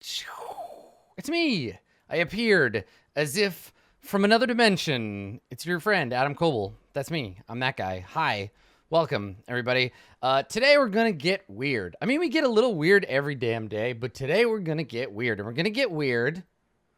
It's me. I appeared as if from another dimension. It's your friend, Adam Coble. That's me. I'm that guy. Hi. Welcome, everybody. Today we're going to get weird. I mean, we get a little weird every damn day, but today we're going to get weird. And we're going to get weird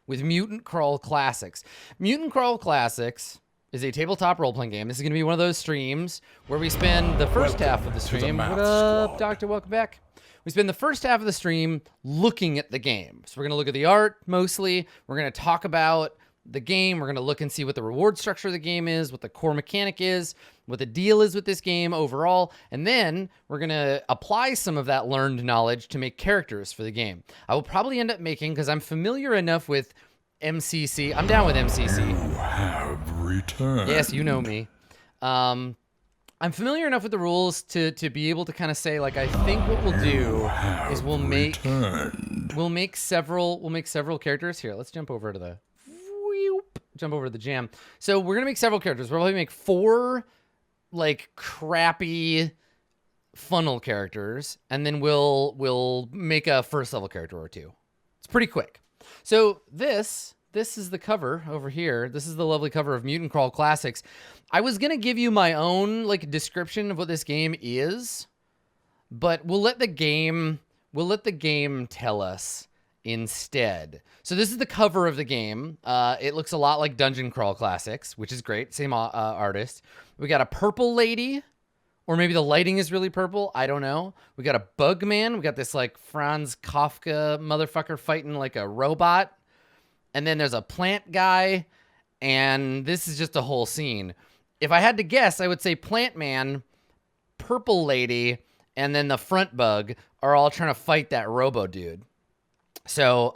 with Mutant Crawl Classics. Mutant Crawl Classics is a tabletop role-playing game. This is going to be one of those streams where we spend the first half of the stream. What up, Doctor? Welcome back. We spend the first half of the stream looking at the game. So we're going to look at the art mostly. We're going to talk about the game. We're going to look and see what the reward structure of the game is, what the core mechanic is, what the deal is with this game overall. And then we're going to apply some of that learned knowledge to make characters for the game. I will probably end up making, because I'm familiar enough with MCC. I'm down with MCC. You have returned. Yes, you know me. I'm familiar enough with the rules to be able to kind of say, like, I think what we'll do is we'll make several characters. Here, let's jump over to the jam. So we're gonna make several characters. We'll probably make 4 like crappy funnel characters, and then we'll make a first level character or 2. It's pretty quick. So this is the cover over here. This is the lovely cover of Mutant Crawl Classics. I was going to give you my own like description of what this game is, but we'll let the game tell us instead. So this is the cover of the game. It looks a lot like Dungeon Crawl Classics, which is great. Same artist. We got a purple lady, or maybe the lighting is really purple. I don't know. We got a bug man. We got this like Franz Kafka motherfucker fighting like a robot. And then there's a plant guy, and this is just a whole scene. If I had to guess, I would say Plant Man, Purple Lady, and then the Front Bug are all trying to fight that Robo Dude. So,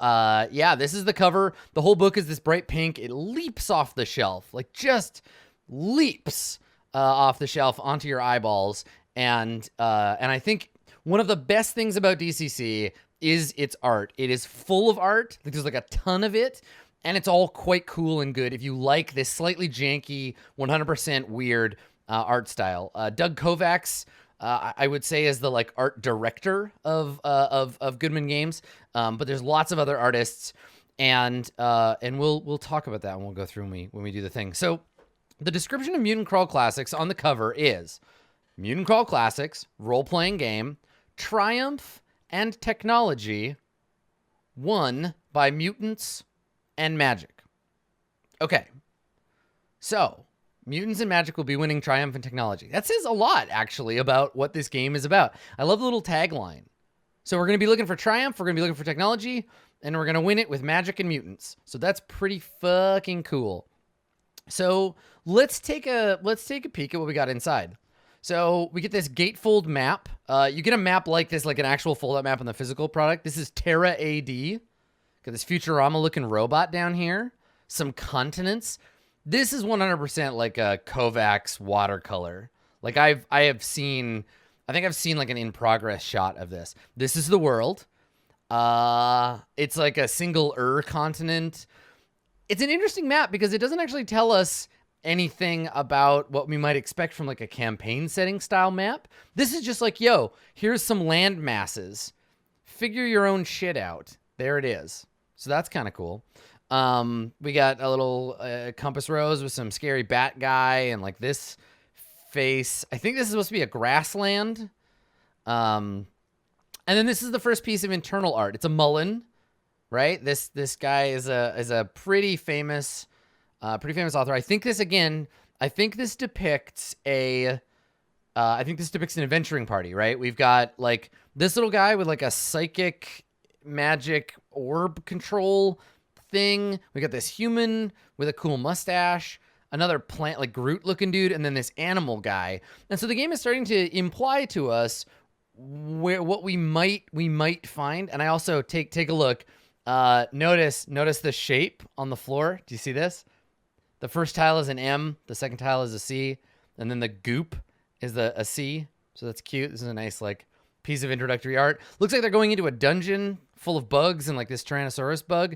yeah, this is the cover. The whole book is this bright pink. It leaps off the shelf, like just leaps off the shelf onto your eyeballs. And I think one of the best things about DCC is its art. It is full of art. There's like a ton of it, and it's all quite cool and good if you like this slightly janky, 100% weird art style. Doug Kovacs, I would say, is the like art director of Goodman Games, but there's lots of other artists, and we'll talk about that and we'll go through when we do the thing. So the description of Mutant Crawl Classics on the cover is Mutant Crawl Classics role-playing game, triumph and technology, won by mutants and magic. Okay, so mutants and magic will be winning triumph and technology. That says a lot, actually, about what this game is about. I love the little tagline. So we're going to be looking for triumph, we're going to be looking for technology, and we're going to win it with magic and mutants. So that's pretty fucking cool. So let's take a peek at what we got inside. So we get this gatefold map. You get a map like this, like an actual fold-out map on the physical product. This is Terra AD. Got this Futurama-looking robot down here. Some continents. This is 100% like a Kovacs watercolor. Like I think I've seen like an in-progress shot of this. This is the world. It's like a single continent. It's an interesting map because it doesn't actually tell us anything about what we might expect from like a campaign setting style map. This is just like, yo, here's some land masses. Figure your own shit out. There it is. So that's kind of cool. We got a little compass rose with some scary bat guy and like this face. I think this is supposed to be a grassland. And then this is the first piece of internal art. It's a Mullen, right? This guy is a pretty famous author. I think this depicts an adventuring party, right? We've got like this little guy with like a psychic magic orb control thing. We got this human with a cool mustache, another plant like Groot looking dude, and then this animal guy. And so the game is starting to imply to us what we might find. And I also take a look. Notice the shape on the floor. Do you see this? The first tile is an M, the second tile is a C, and then the goop is a C. So that's cute. This is a nice like piece of introductory art. Looks like they're going into a dungeon full of bugs and like this Tyrannosaurus bug.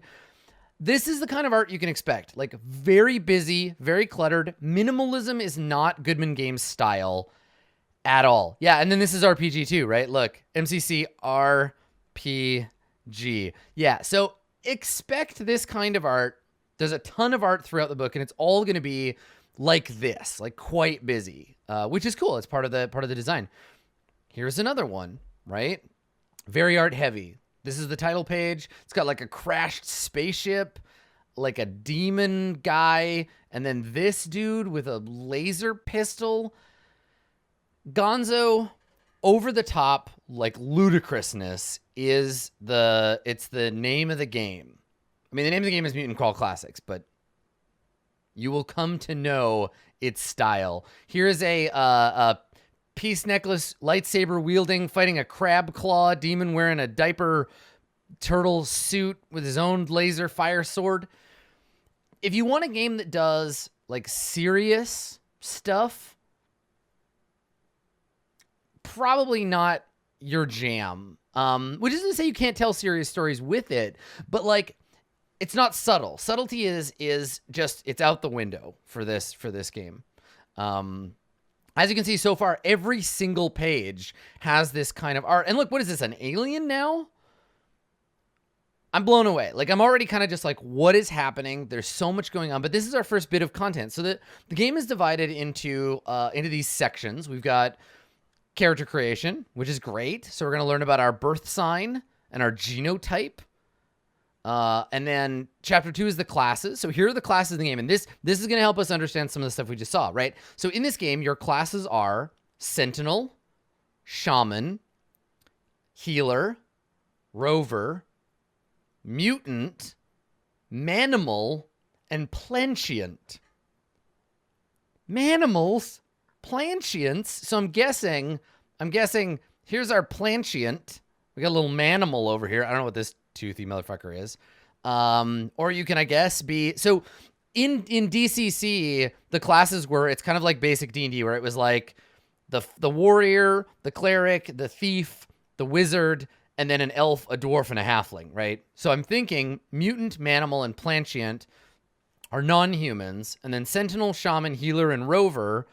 This is the kind of art you can expect. Like very busy, very cluttered. Minimalism is not Goodman Games style at all. Yeah, and then this is RPG too, right? Look, MCC RPG. G. Yeah, so expect this kind of art. There's a ton of art throughout the book, and it's all going to be like this, like quite busy, which is cool. It's part of the design. Here's another one, right? Very art heavy. This is the title page. It's got like a crashed spaceship, like a demon guy, and then this dude with a laser pistol. Gonzo, over the top, like ludicrousness is it's the name of the game. I mean, the name of the game is Mutant Crawl Classics, but you will come to know its style. Here's a peace necklace, lightsaber wielding, fighting a crab claw demon wearing a diaper turtle suit with his own laser fire sword. If you want a game that does like serious stuff, probably not your jam. Which isn't to say you can't tell serious stories with it, but like it's not subtle. Subtlety is just, it's out the window for this game. As you can see so far, every single page has this kind of art. And look, what is this, an alien now? I'm blown away. Like, I'm already kind of just like, what is happening? There's so much going on, but this is our first bit of content. So the game is divided into these sections. We've got character creation, which is great. So we're going to learn about our birth sign and our genotype. And then chapter 2 is the classes. So here are the classes in the game. And this is going to help us understand some of the stuff we just saw, right? So in this game, your classes are Sentinel, Shaman, Healer, Rover, Mutant, Manimal, and Planchient. Manimals? Planchients? So I'm guessing here's our Planchient. We got a little Manimal over here. I don't know what this toothy motherfucker is. Or you can, I guess, be... So in DCC, the classes were... It's kind of like basic D&D, where it was like the warrior, the cleric, the thief, the wizard, and then an elf, a dwarf, and a halfling, right? So I'm thinking Mutant, Manimal, and Planchient are non-humans, and then Sentinel, Shaman, Healer, and Rover,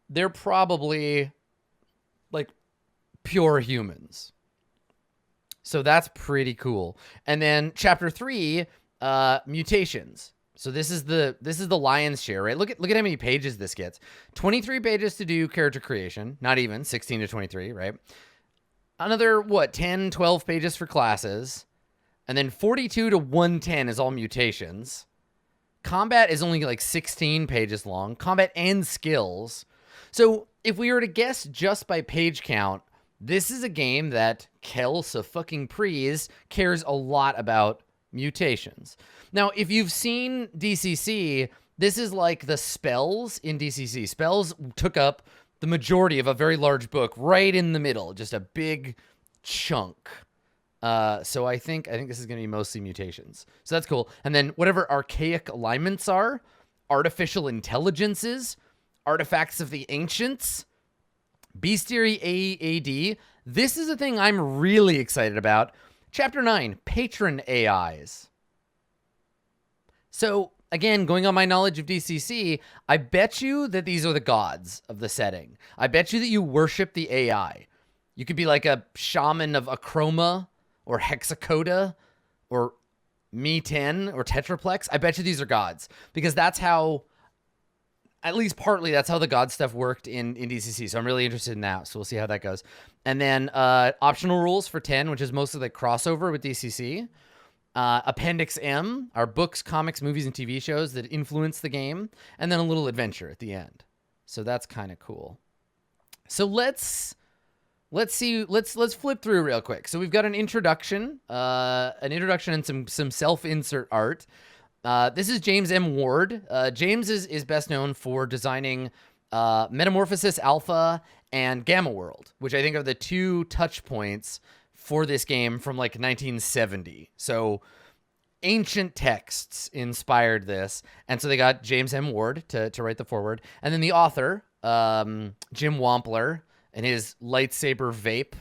they're probably like pure humans. So that's pretty cool. And then chapter 3, mutations. So this is the lion's share, right? Look at how many pages this gets. 23 pages to do character creation, not even 16 to 23, right? Another, 10, 12 pages for classes. And then 42 to 110 is all mutations. Combat is only like 16 pages long. Combat and skills. So if we were to guess just by page count, this is a game that Kelsey fucking Prees cares a lot about mutations. Now, if you've seen DCC, this is like the spells in DCC. Spells took up the majority of a very large book right in the middle, just a big chunk. So I think this is going to be mostly mutations. So that's cool. And then whatever archaic alignments are, artificial intelligences, artifacts of the ancients, bestiary AAD. This is a thing I'm really excited about. Chapter 9, patron AIs. So again, going on my knowledge of DCC, I bet you that these are the gods of the setting. I bet you that you worship the AI. You could be like a shaman of Acroma or Hexacoda or Me10 or Tetraplex. I bet you these are gods because that's how, at least partly, that's how the god stuff worked in DCC. So I'm really interested in that. So we'll see how that goes. And then optional rules for 10, which is mostly like crossover with DCC. Appendix M are books, comics, movies, and TV shows that influence the game, and then a little adventure at the end. So that's kind of cool. So let's flip through real quick. So we've got an introduction and some self-insert art. This is James M. Ward. James is best known for designing Metamorphosis Alpha and Gamma World, which I think are the two touch points for this game from like 1970. So ancient texts inspired this. And so they got James M. Ward to write the foreword. And then the author, Jim Wampler, and his lightsaber vape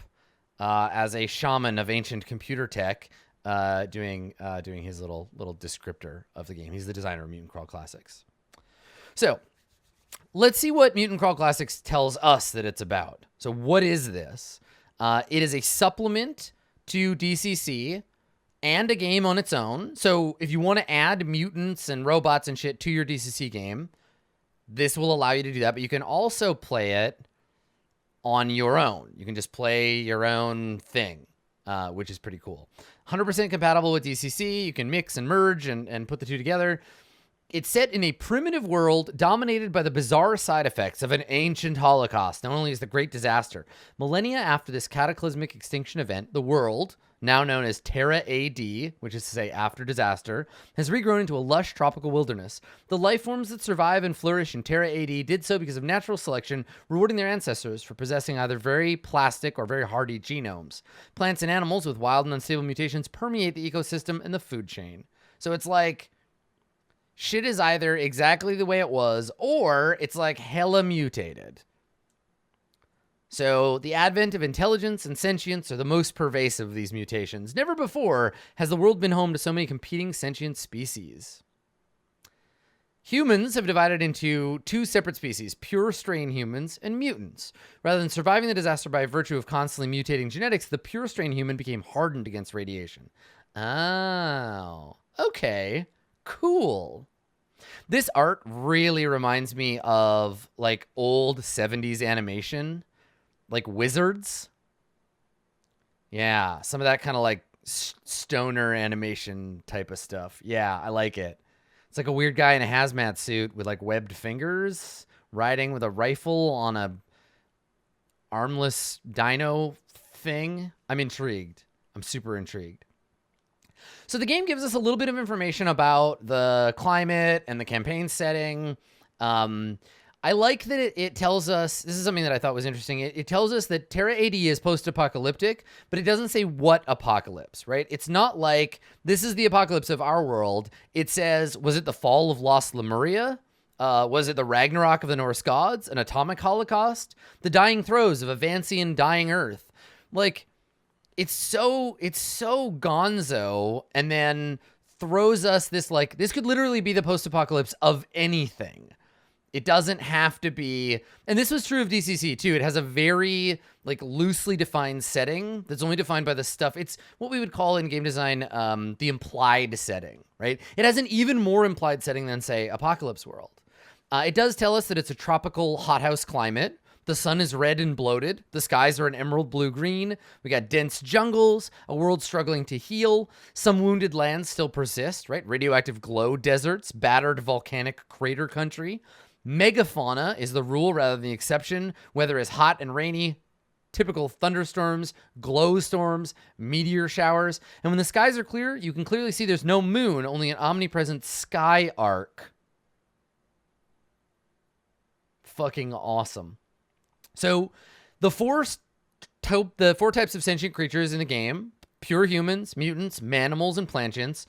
as a shaman of ancient computer tech, doing his little descriptor of the game. He's the designer of Mutant Crawl Classics. So let's see what Mutant Crawl Classics tells us that it's about. So what is this? It is a supplement to DCC and a game on its own. So if you want to add mutants and robots and shit to your DCC game, this will allow you to do that. But you can also play it on your own. You can just play your own thing, which is pretty cool. 100% compatible with DCC. You can mix and merge and put the two together. It's set in a primitive world dominated by the bizarre side effects of an ancient holocaust, known only as the Great Disaster. Millennia after this cataclysmic extinction event, the world, now known as Terra AD, which is to say after disaster, has regrown into a lush tropical wilderness. The life forms that survive and flourish in Terra AD did so because of natural selection, rewarding their ancestors for possessing either very plastic or very hardy genomes. Plants and animals with wild and unstable mutations permeate the ecosystem and the food chain. So it's like shit is either exactly the way it was, or it's like hella mutated. So the advent of intelligence and sentience are the most pervasive of these mutations. Never before has the world been home to so many competing sentient species. Humans have divided into two separate species, pure strain humans and mutants. Rather than surviving the disaster by virtue of constantly mutating genetics, the pure strain human became hardened against radiation. Oh, okay. Cool. This art really reminds me of like old 70s animation, like Wizards. Yeah, some of that kind of like stoner animation type of stuff. Yeah, I like it. It's like a weird guy in a hazmat suit with like webbed fingers riding with a rifle on a armless dino thing. I'm intrigued. I'm super intrigued. So the game gives us a little bit of information about the climate and the campaign setting. I like that it tells us, this is something that I thought was interesting. It tells us that Terra AD is post-apocalyptic, but it doesn't say what apocalypse, right? It's not like this is the apocalypse of our world. It says, was it the fall of lost Lemuria? Was it the Ragnarok of the Norse gods? An atomic holocaust? The dying throes of a Vancian dying earth? Like, it's so gonzo, and then throws us this, like, this could literally be the post-apocalypse of anything. It doesn't have to be, and this was true of DCC too. It has a very like loosely defined setting that's only defined by the stuff. It's what we would call in game design the implied setting, right? It has an even more implied setting than say Apocalypse World. It does tell us that it's a tropical hothouse climate. The sun is red and bloated. The skies are an emerald blue-green. We got dense jungles, a world struggling to heal. Some wounded lands still persist, right? Radioactive glow deserts, battered volcanic crater country. Megafauna is the rule rather than the exception. Weather is hot and rainy. Typical thunderstorms, glow storms, meteor showers. And when the skies are clear, you can clearly see there's no moon, only an omnipresent sky arc. Fucking awesome. So the four types of sentient creatures in the game, pure humans, mutants, manimals, and plantians,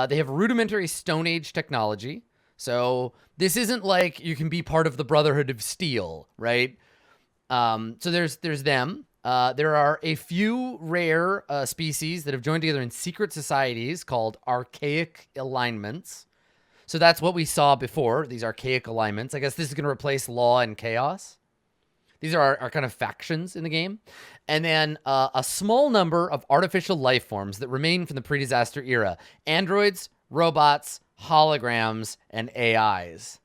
they have rudimentary Stone Age technology. So this isn't like you can be part of the Brotherhood of Steel, right? So there's them. There are a few rare species that have joined together in secret societies called archaic alignments. So that's what we saw before, these archaic alignments. I guess this is going to replace law and chaos. These are our kind of factions in the game. And then a small number of artificial life forms that remain from the pre-disaster era. Androids, robots, holograms, and AIs.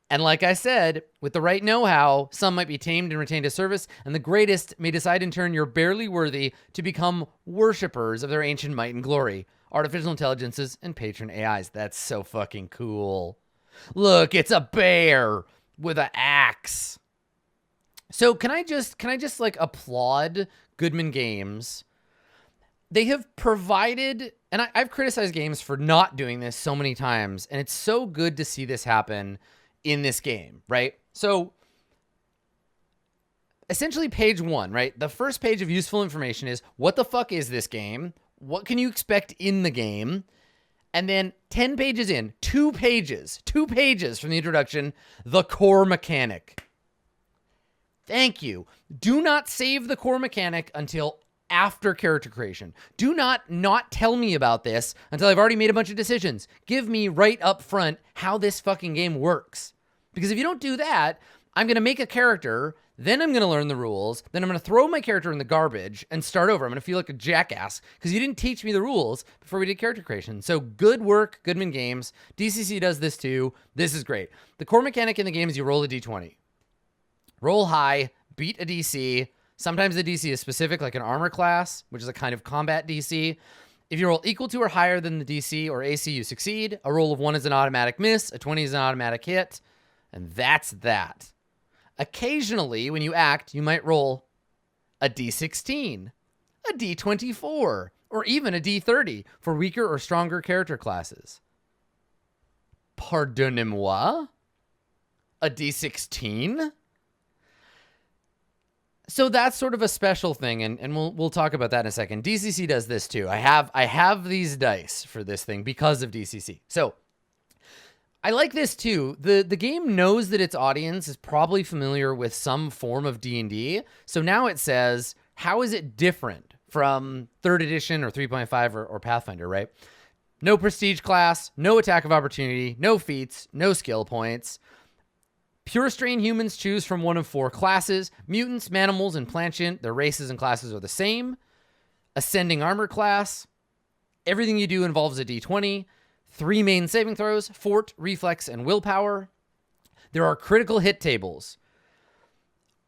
And like I said, with the right know-how, some might be tamed and retained as service, and the greatest may decide in turn you're barely worthy to become worshippers of their ancient might and glory. Artificial intelligences and patron AIs. That's so fucking cool. Look, it's a bear with an axe. So can I just like applaud Goodman Games? They have provided, and I've criticized games for not doing this so many times, and it's so good to see this happen in this game, right? So essentially page 1, right? The first page of useful information is what the fuck is this game? What can you expect in the game? And then 10 pages in, 2 pages from the introduction, the core mechanic. Thank you. Do not save the core mechanic until after character creation. Do not tell me about this until I've already made a bunch of decisions. Give me right up front how this fucking game works. Because if you don't do that, I'm going to make a character Then I'm going to learn the rules. Then I'm going to throw my character in the garbage and start over. I'm going to feel like a jackass because you didn't teach me the rules before we did character creation. So good work, Goodman Games. DCC does this too. This is great. The core mechanic in the game is you roll a d20. Roll high, beat a DC. Sometimes the DC is specific, like an armor class, which is a kind of combat DC. If you roll equal to or higher than the DC or AC, you succeed. A roll of 1 is an automatic miss. A 20 is an automatic hit. And that's that. Occasionally, when you act, you might roll a d16, a d24, or even a d30 for weaker or stronger character classes. Pardonnez-moi? A d16? So that's sort of a special thing, and we'll talk about that in a second. DCC does this too. I have these dice for this thing because of DCC. So I like this too. The game knows that its audience is probably familiar with some form of D&D. So now it says, how is it different from 3rd edition or 3.5 or Pathfinder, right? No prestige class, no attack of opportunity, no feats, no skill points. Pure strain humans choose from one of 4 classes. Mutants, manimals, and planchant, their races and classes are the same. Ascending armor class. Everything you do involves a d20. 3 main saving throws, fort, reflex, and willpower. There are critical hit tables.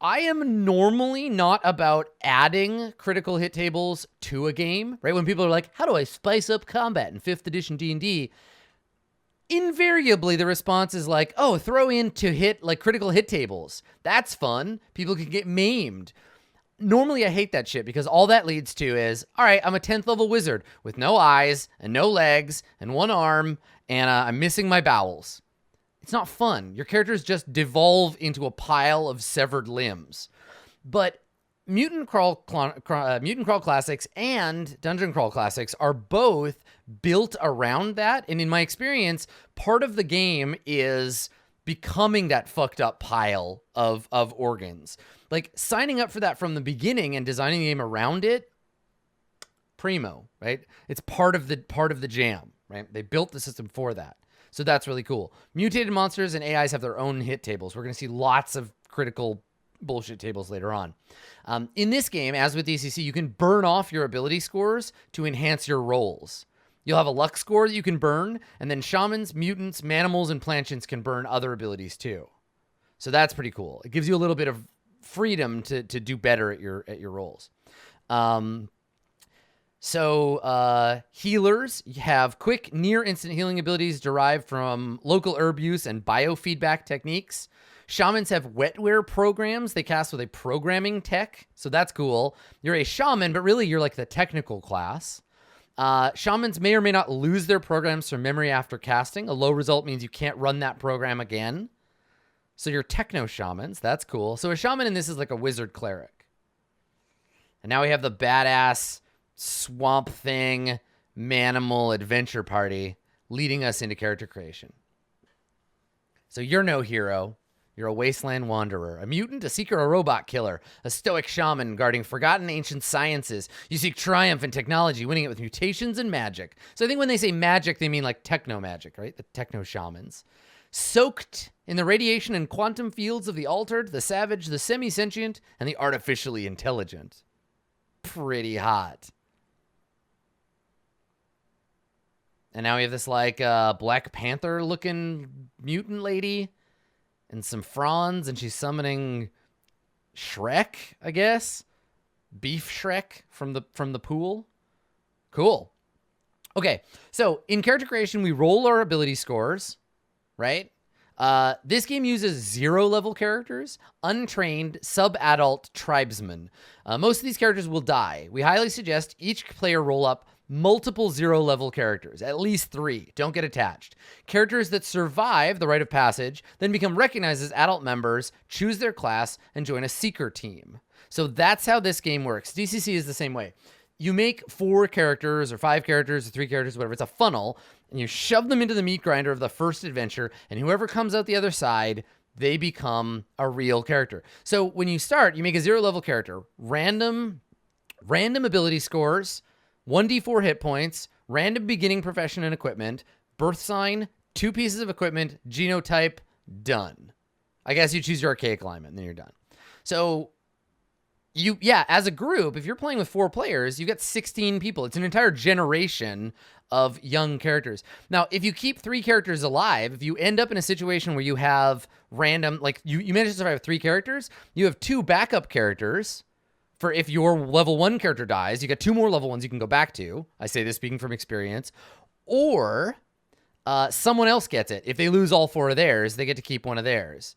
I am normally not about adding critical hit tables to a game, right? When people are like, how do I spice up combat in 5th edition D&D? Invariably, the response is like, oh, throw in to hit, like, critical hit tables. That's fun. People can get maimed. Normally, I hate that shit because all that leads to is, all right, I'm a 10th level wizard with no eyes and no legs and 1 arm, and I'm missing my bowels. It's not fun. Your characters just devolve into a pile of severed limbs. But Mutant Crawl Classics and Dungeon Crawl Classics are both built around that. And in my experience, part of the game is becoming that fucked up pile of organs. Like, signing up for that from the beginning and designing the game around it, primo, right? It's part of the jam, right? They built the system for that. So that's really cool. Mutated monsters and AIs have their own hit tables. We're going to see lots of critical bullshit tables later on. In this game, as with DCC, you can burn off your ability scores to enhance your rolls. You'll have a luck score that you can burn, and then shamans, mutants, manimals, and planchants can burn other abilities too. So that's pretty cool. It gives you a little bit of freedom to do better at your rolls. Healers have quick, near instant healing abilities derived from local herb use and biofeedback techniques. Shamans have wetware programs they cast with a programming tech, so that's cool. You're a shaman, but really you're like the technical class. Shamans may or may not lose their programs from memory after casting. A low result means you can't run that program again. So you're techno shamans. That's cool. So a shaman in this is like a wizard cleric. And now we have the badass Swamp Thing Manimal Adventure Party leading us into character creation. So you're no hero. You're a wasteland wanderer, a mutant, a seeker, a robot killer, a stoic shaman guarding forgotten ancient sciences. You seek triumph in technology, winning it with mutations and magic. So I think when they say magic, they mean like techno magic, right? The techno shamans. Soaked in the radiation and quantum fields of the altered, the savage, the semi-sentient, and the artificially intelligent. Pretty hot. And now we have this like Black Panther looking mutant lady and some fronds, and she's summoning Shrek, I guess. Beef Shrek from the pool. Cool. Okay, so in character creation, we roll our ability scores, right? This game uses 0 level characters, untrained, sub-adult tribesmen. Most of these characters will die. We highly suggest each player roll up multiple 0 level characters, at least 3. Don't get attached. Characters that survive the rite of passage then become recognized as adult members, choose their class, and join a seeker team. So that's how this game works. DCC is the same way. You make 4 characters or 5 characters or 3 characters, whatever. It's a funnel, and you shove them into the meat grinder of the first adventure, and whoever comes out the other side, they become a real character. So when you start, you make a 0 level character. Random ability scores, 1d4 hit points, random beginning profession and equipment, birth sign, 2 pieces of equipment, genotype, done. I guess you choose your archaic alignment, and then you're done. So as a group, if you're playing with 4 players, you get 16 people. It's an entire generation of young characters. Now, if you keep 3 characters alive, if you end up in a situation where you have random, like you manage to survive 3 characters, you have 2 backup characters for if your level 1 character dies, you get 2 more level 1s you can go back to. I say this speaking from experience. Or someone else gets it. If they lose all 4 of theirs, they get to keep one of theirs.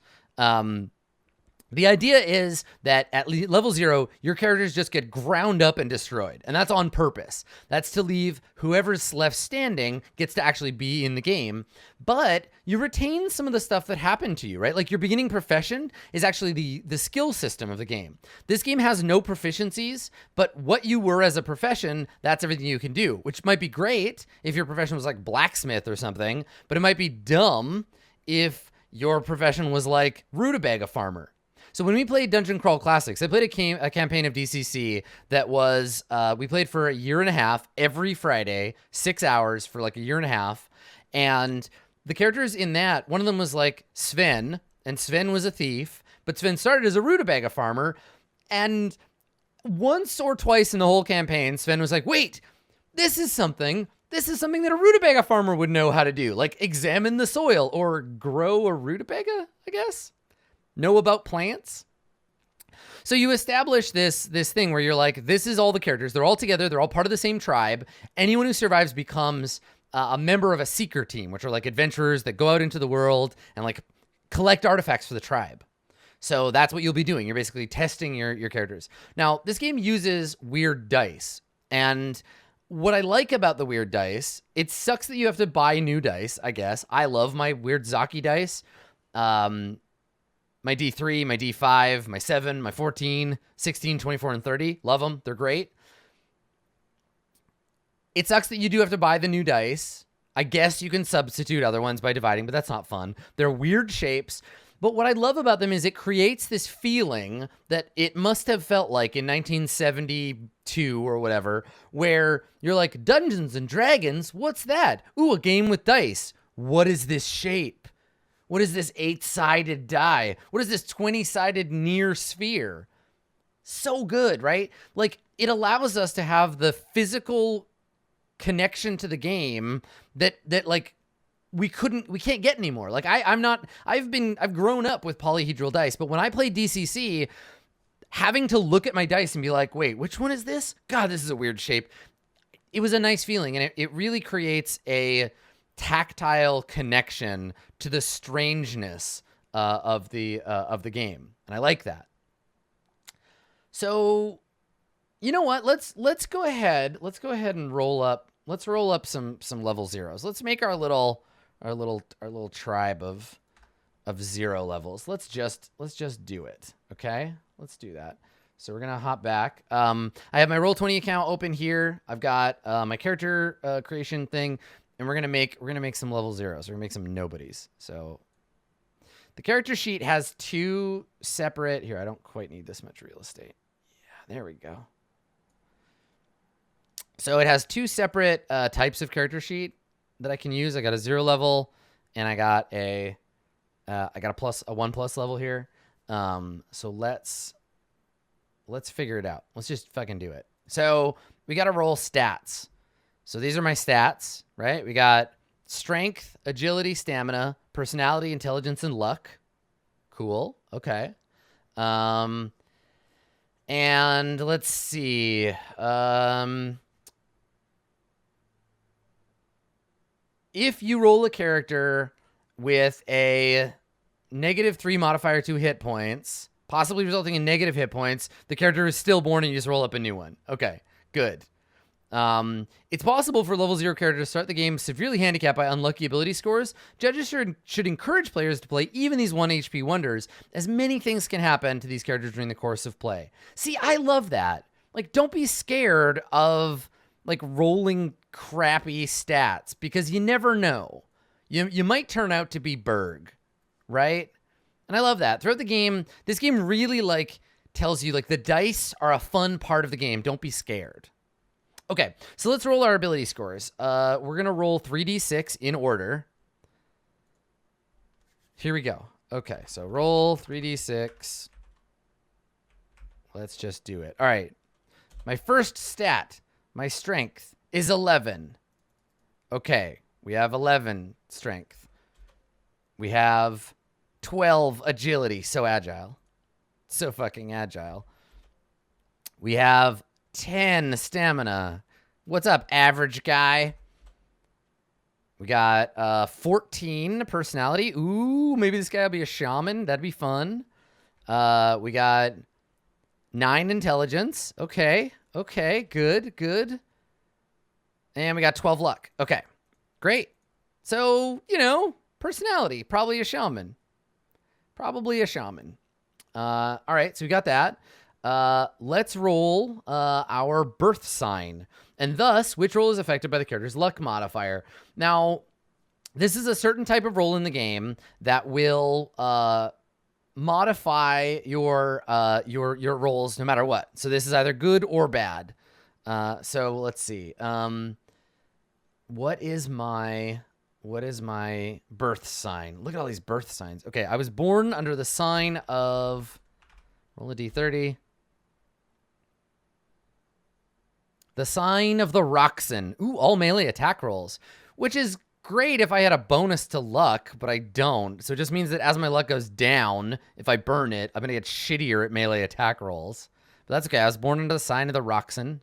The idea is that at level 0, your characters just get ground up and destroyed. And that's on purpose. That's to leave whoever's left standing gets to actually be in the game. But you retain some of the stuff that happened to you, right? Like your beginning profession is actually the skill system of the game. This game has no proficiencies, but what you were as a profession, that's everything you can do, which might be great if your profession was like blacksmith or something, but it might be dumb if your profession was like rutabaga farmer. So when we played Dungeon Crawl Classics, I played a campaign of DCC that was, we played for a year and a half every Friday, 6 hours for like a year and a half. And the characters in that, one of them was like Sven, and Sven was a thief, but Sven started as a rutabaga farmer. And once or twice in the whole campaign, Sven was like, wait, this is something that a rutabaga farmer would know how to do. Like examine the soil or grow a rutabaga, I guess. Know about plants. So you establish this thing where you're like, this is all the characters. They're all together. They're all part of the same tribe. Anyone who survives becomes a member of a seeker team, which are like adventurers that go out into the world and like collect artifacts for the tribe. So that's what you'll be doing. You're basically testing your characters. Now, this game uses weird dice. And what I like about the weird dice, it sucks that you have to buy new dice, I guess. I love my weird Zaki dice. My D3, my D5, my 7, my 14, 16, 24, and 30. Love them. They're great. It sucks that you do have to buy the new dice. I guess you can substitute other ones by dividing, but that's not fun. They're weird shapes. But what I love about them is it creates this feeling that it must have felt like in 1972 or whatever, where you're like, Dungeons and Dragons? What's that? Ooh, a game with dice. What is this shape? What is this 8-sided die? What is this 20-sided near sphere? So good, right? Like, it allows us to have the physical connection to the game that like we can't get anymore. Like I've grown up with polyhedral dice, but when I played DCC, having to look at my dice and be like, wait, which one is this? God, this is a weird shape. It was a nice feeling, and it really creates a tactile connection to the strangeness of the game, and I like that. So, you know what? Let's go ahead and roll up. Let's roll up some level zeros. Let's make our little tribe of 0 levels. Let's just do it. Okay, let's do that. So we're gonna hop back. I have my Roll20 account open here. I've got my character creation thing. And we're gonna make some level zeros. We're gonna make some nobodies. So the character sheet has 2 separate. Here, I don't quite need this much real estate. Yeah, there we go. So it has 2 separate types of character sheet that I can use. I got a 0 level, and I got a 1+ level here. So let's figure it out. Let's just fucking do it. So we got to roll stats. So these are my stats, right? We got strength, agility, stamina, personality, intelligence, and luck. Cool. Okay. And let's see. If you roll a character with a -3 modifier to hit points, possibly resulting in negative hit points, the character is stillborn and you just roll up a new one. Okay, good. It's possible for level 0 characters to start the game severely handicapped by unlucky ability scores. Judges should encourage players to play even these 1 HP wonders, as many things can happen to these characters during the course of play. See, I love that. Like, don't be scared of like rolling crappy stats, because you never know. You might turn out to be Berg, right? And I love that. Throughout the game, this game really like tells you like the dice are a fun part of the game. Don't be scared. Okay, so let's roll our ability scores. We're going to roll 3d6 in order. Here we go. Okay, so roll 3d6. Let's just do it. All right. My first stat, my strength, is 11. Okay. We have 11 strength. We have 12 agility. So agile. So fucking agile. We have 10 stamina. What's up, average guy? We got 14 personality. Ooh, maybe this guy will be a shaman. That'd be fun. We got 9 intelligence. Okay. Okay. Good. Good. And we got 12 luck. Okay. Great. So, you know, personality. Probably a shaman. Probably a shaman. All right. So we got that. Let's roll our birth sign. And thus, which roll is affected by the character's luck modifier. Now, this is a certain type of roll in the game that will modify your rolls no matter what. So this is either good or bad. So let's see. What is my birth sign? Look at all these birth signs. Okay, I was born under the sign of, roll a d30. The sign of the Roxen. Ooh, all melee attack rolls, which is great if I had a bonus to luck, but I don't. So it just means that as my luck goes down, if I burn it, I'm going to get shittier at melee attack rolls. But that's okay. I was born under the sign of the Roxen.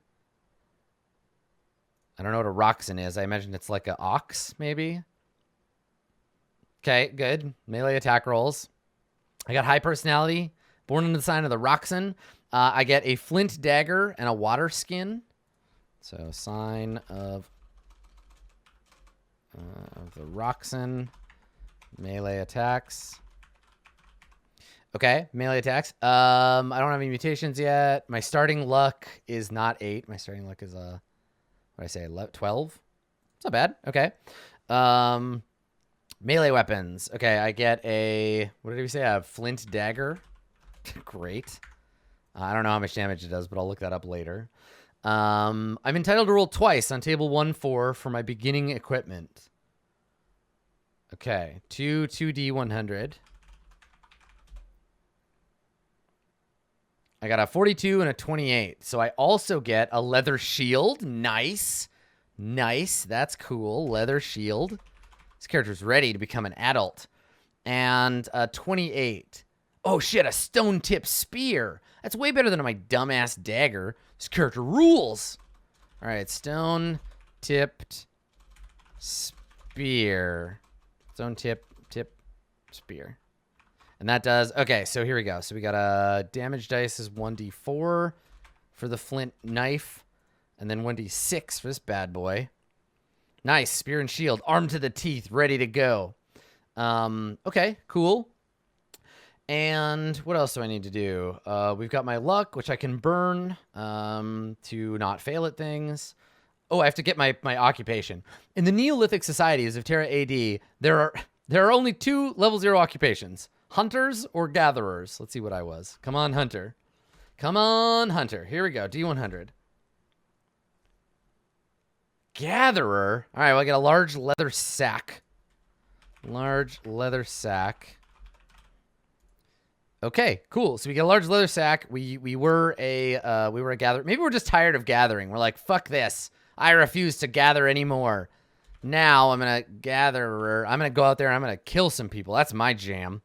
I don't know what a Roxen is. I imagine it's like an ox, maybe. Okay, good. Melee attack rolls. I got high personality. Born under the sign of the Roxen. I get a flint dagger and a water skin. So sign of the Roxen. Melee attacks. Okay, melee attacks. I don't have any mutations yet. My starting luck is not 8. My starting luck is what did I say? 12? It's not bad. Okay. Melee weapons. Okay, I get a, what did we say? A flint dagger. Great. I don't know how much damage it does, but I'll look that up later. I'm entitled to roll twice on table 1-4 for my beginning equipment. Okay, 2d100. I got a 42 and a 28. So I also get a leather shield. Nice. Nice. That's cool. Leather shield. This character's ready to become an adult. And a 28. Oh, shit. A stone-tipped spear. That's way better than my dumbass dagger. This character rules. All right. Stone-tipped spear. Stone-tipped spear. And that does, okay, so here we go. So we got a damage dice is 1d4 for the flint knife, and then 1d6 for this bad boy. Nice, spear and shield, armed to the teeth, ready to go. Okay, cool. And what else do I need to do? We've got my luck, which I can burn to not fail at things. Oh, I have to get my occupation. In the Neolithic societies of Terra AD, there are only 2 level 0 occupations. Hunters or gatherers? Let's see what I was. Come on, hunter. Come on, hunter. Here we go. D100. Gatherer. All right, well, I get a large leather sack. Large leather sack. Okay, cool. So we get a large leather sack. We were a gatherer. Maybe we're just tired of gathering. We're like, fuck this. I refuse to gather anymore. Now I'm gonna gatherer. I'm gonna go out there and I'm gonna kill some people. That's my jam.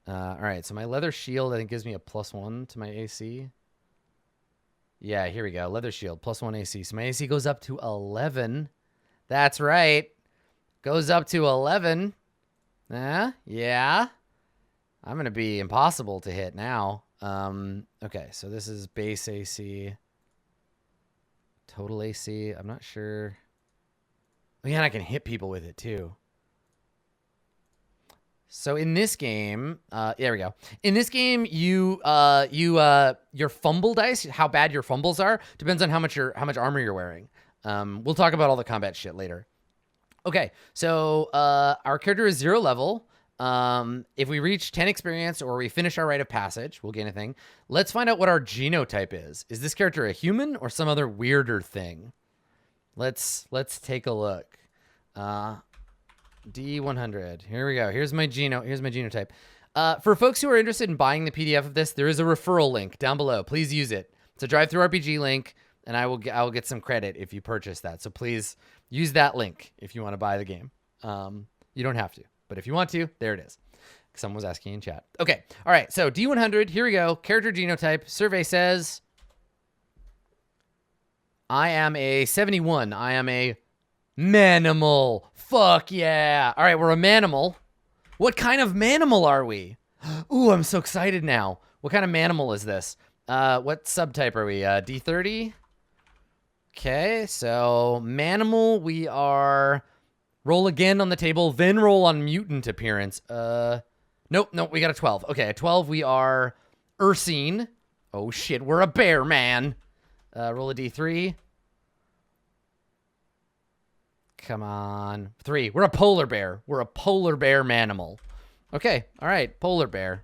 All right, so my leather shield, I think, gives me a +1 to my AC. Yeah, here we go. Leather shield, +1 AC. So my AC goes up to 11. That's right. Goes up to 11. Yeah. I'm going to be impossible to hit now. Okay, so this is base AC. Total AC, I'm not sure. Oh, yeah, and I can hit people with it, too. So in this game, there we go. In this game, your fumble dice, how bad your fumbles are, depends on how much armor you're wearing. We'll talk about all the combat shit later. Okay, so our character is 0 level. If we reach 10 experience or we finish our rite of passage, we'll gain a thing. Let's find out what our genotype is. Is this character a human or some other weirder thing? Let's take a look. D100. Here we go. Here's my genotype. For folks who are interested in buying the PDF of this, there is a referral link down below. Please use it. It's a drive-through RPG link, and I will get some credit if you purchase that. So please use that link if you want to buy the game. You don't have to, but if you want to, there it is. Someone was asking in chat. Okay, all right. So D100. Here we go. Character genotype. Survey says I am a 71. I am a manimal. Fuck yeah. All right, we're a manimal. What kind of manimal are we? Ooh, I'm so excited now. What kind of manimal is this? What subtype are we? D30? Okay, so manimal, we are... Roll again on the table, then roll on mutant appearance. Nope, we got a 12. Okay, a 12, we are Ursine. Oh shit, we're a bear, man. Roll a D3. Come on. 3. We're a polar bear. We're a polar bear manimal. Okay. All right. Polar bear.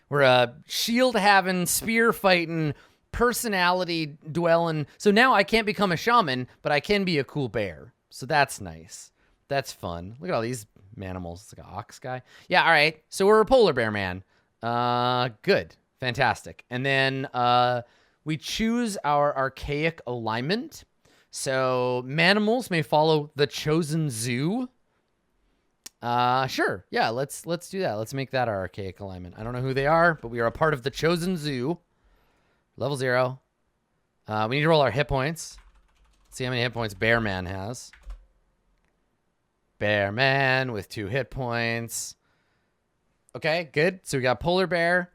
We're a shield-having, spear-fighting, personality-dwelling. So now I can't become a shaman, but I can be a cool bear. So that's nice. That's fun. Look at all these manimals. It's like an ox guy. Yeah, all right. So we're a polar bear man. Good. Fantastic. And then we choose our archaic alignment. So manimals may follow the chosen zoo. Sure. Yeah, let's do that. Let's make that our archaic alignment. I don't know who they are, but we are a part of the chosen zoo. Level 0. We need to roll our hit points. See how many hit points Bear Man has. Bear Man with 2 hit points. Okay, good. So we got polar bear.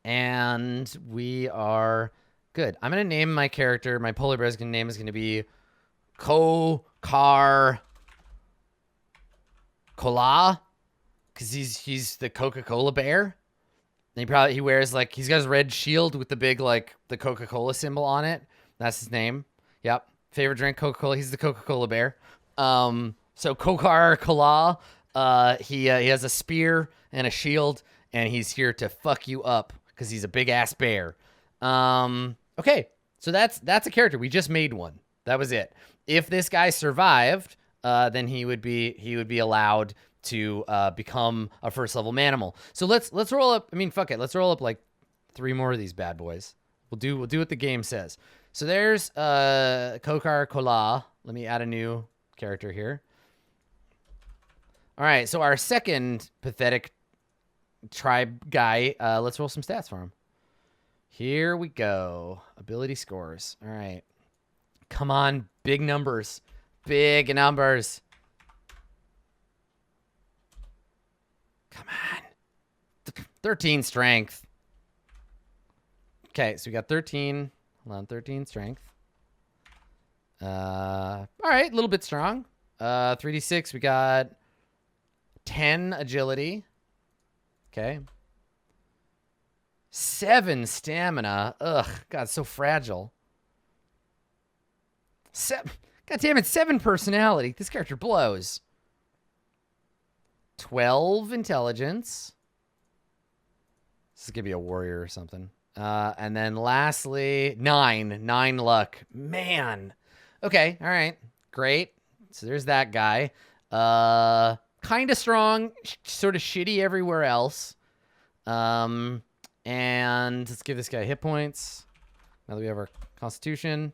And we are... Good. I'm going to name my character. My polar bear's name is going to be Cola. Because he's the Coca-Cola bear. And he wears, like, he's got his red shield with the big, like, the Coca-Cola symbol on it. That's his name. Yep. Favorite drink, Coca-Cola. He's the Coca-Cola bear. So Cola. He has a spear and a shield, and he's here to fuck you up because he's a big-ass bear. Okay, so that's a character. We just made one. That was it. If this guy survived, then he would be allowed to become a first level manimal. So let's roll up. I mean, fuck it. Let's roll up like 3 more of these bad boys. We'll do what the game says. So there's Coca-Cola. Let me add a new character here. All right, so our second pathetic tribe guy. Let's roll some stats for him. Here we go. Ability scores. All right. Come on. Big numbers. Big numbers. Come on. 13 strength. Okay, so we got 13. Hold on, 13 strength. All right, a little bit strong. 3d6, we got 10 agility. Okay. 7 stamina. Ugh, God, so fragile. God damn it, 7 personality. This character blows. 12 intelligence. This is gonna be a warrior or something. And then lastly, 9 luck. Man. Okay, all right, great. So there's that guy. Kind of strong, sort of shitty everywhere else. And let's give this guy hit points. Now that we have our constitution.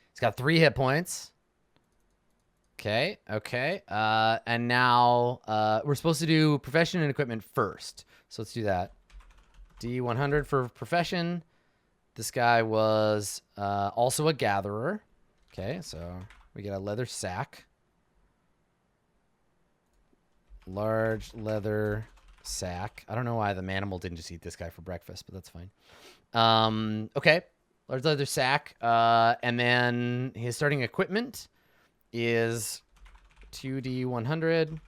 He's got 3 hit points. Okay. And now we're supposed to do profession and equipment first. So let's do that. D100 for profession. This guy was also a gatherer. Okay, so we get a leather sack. Large leather sack. I don't know why the manimal didn't just eat this guy for breakfast, but that's fine. Okay, large leather sack. And then his starting equipment is 2D100.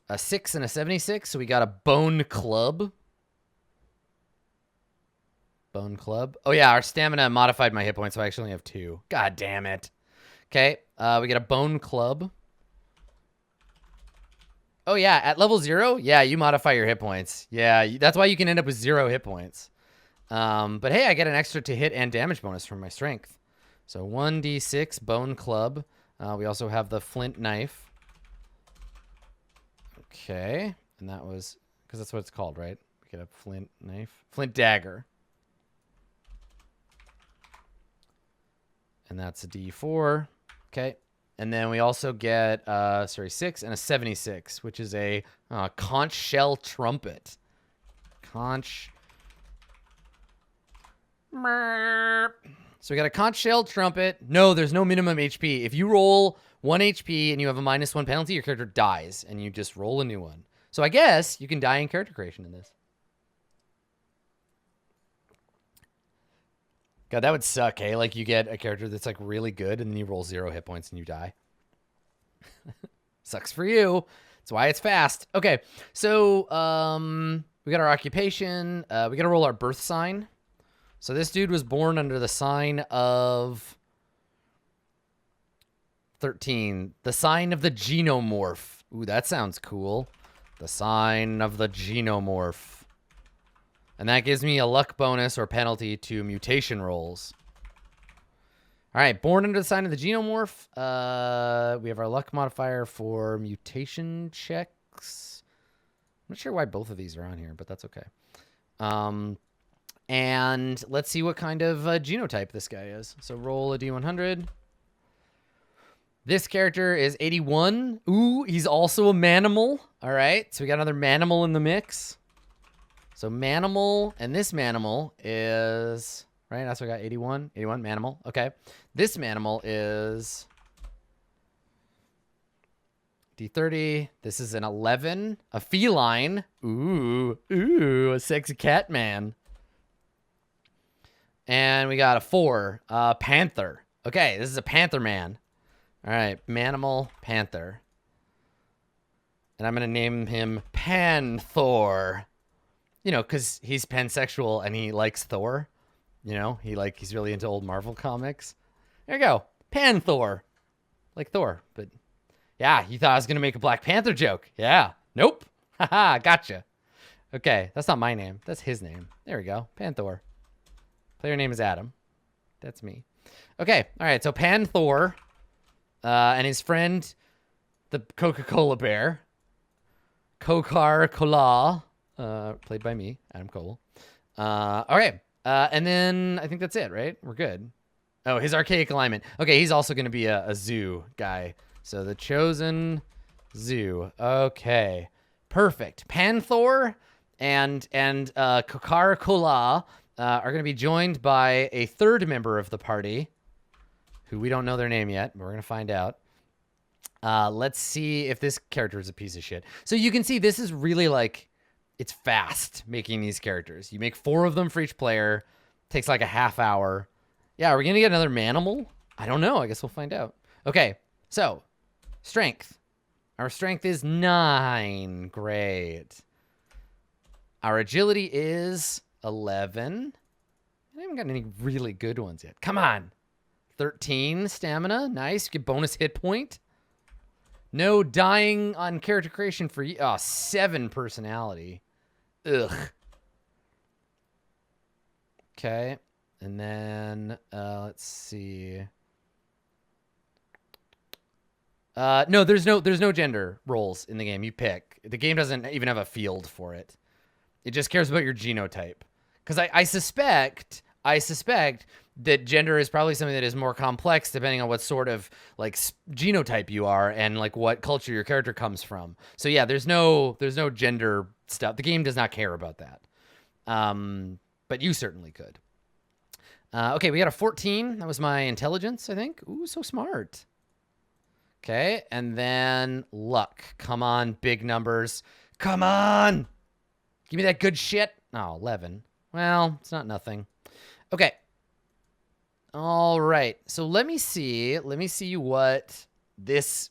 A 6 and a 76, so we got a bone club. Bone club. Oh yeah, our stamina modified my hit points, so I actually only have 2. God damn it. Okay, we get a bone club. Oh yeah, at level 0, yeah, you modify your hit points. Yeah, that's why you can end up with 0 hit points. But hey, I get an extra to hit and damage bonus from my strength. So 1d6 bone club. We also have the flint knife. Okay. And that was, because that's what it's called, right? We get a flint knife. Flint dagger. And that's a D4. Okay. And then we also get, 6 and a 76, which is a conch shell trumpet. Conch. So we got a conch shell trumpet. No, there's no minimum HP. If you roll 1 HP and you have a -1 penalty, your character dies, and you just roll a new one. So I guess you can die in character creation in this. God, that would suck, hey? Like, you get a character that's, like, really good, and then you roll 0 hit points and you die. Sucks for you. That's why it's fast. Okay, so we got our occupation. We got to roll our birth sign. So this dude was born under the sign of 13. The sign of the Genomorph. Ooh, that sounds cool. The sign of the Genomorph. And that gives me a luck bonus or penalty to mutation rolls. All right, born under the sign of the Genomorph. We have our luck modifier for mutation checks. I'm not sure why both of these are on here, but that's okay. And let's see what kind of genotype this guy is. So roll a D100. This character is 81. Ooh, he's also a manimal. All right, so we got another manimal in the mix. So manimal, and this manimal is, right, that's what I got, 81. 81, manimal, okay. This manimal is D30. This is an 11, a feline. Ooh, a sexy cat man. And we got a 4, panther. Okay, this is a panther man. All right, manimal panther. And I'm going to name him Pan-Thor. You know, because he's pansexual and he likes Thor. You know, he's really into old Marvel comics. There you go. Pan-Thor. Like Thor. But yeah, you thought I was going to make a Black Panther joke. Yeah. Nope. Haha, gotcha. Okay, that's not my name. That's his name. There we go. Pan-Thor. Player name is Adam. That's me. Okay, all right, so Pan-Thor and his friend, the Coca-Cola bear, Kokar-Kola, played by me, Adam Cole. Okay, and then I think that's it, right? We're good. Oh, his archaic alignment. Okay, he's also going to be a zoo guy. So the chosen zoo. Okay, perfect. Pan-Thor and Kokar-Kola are going to be joined by a third member of the party, who we don't know their name yet, but we're going to find out. Let's see if this character is a piece of shit. So you can see this is really like, it's fast making these characters. You make 4 of them for each player. Takes like a half hour. Yeah, are we going to get another manimal? I don't know. I guess we'll find out. Okay, so strength. Our strength is 9. Great. Our agility is 11. I haven't gotten any really good ones yet. Come on. 13 stamina. Nice. Get bonus hit point. No dying on character creation for you. Oh, 7 personality. Ugh. Okay. And then, let's see. No, there's no gender roles in the game. You pick. The game doesn't even have a field for it. It just cares about your genotype. Because I suspect that gender is probably something that is more complex depending on what sort of like genotype you are and like what culture your character comes from. So yeah, there's no gender stuff. The game does not care about that. But you certainly could. Okay, we got a 14. That was my intelligence, I think. Ooh, so smart. Okay, and then luck. Come on, big numbers. Come on. Give me that good shit. Oh, 11. Well, it's not nothing. Okay. All right. So let me see what this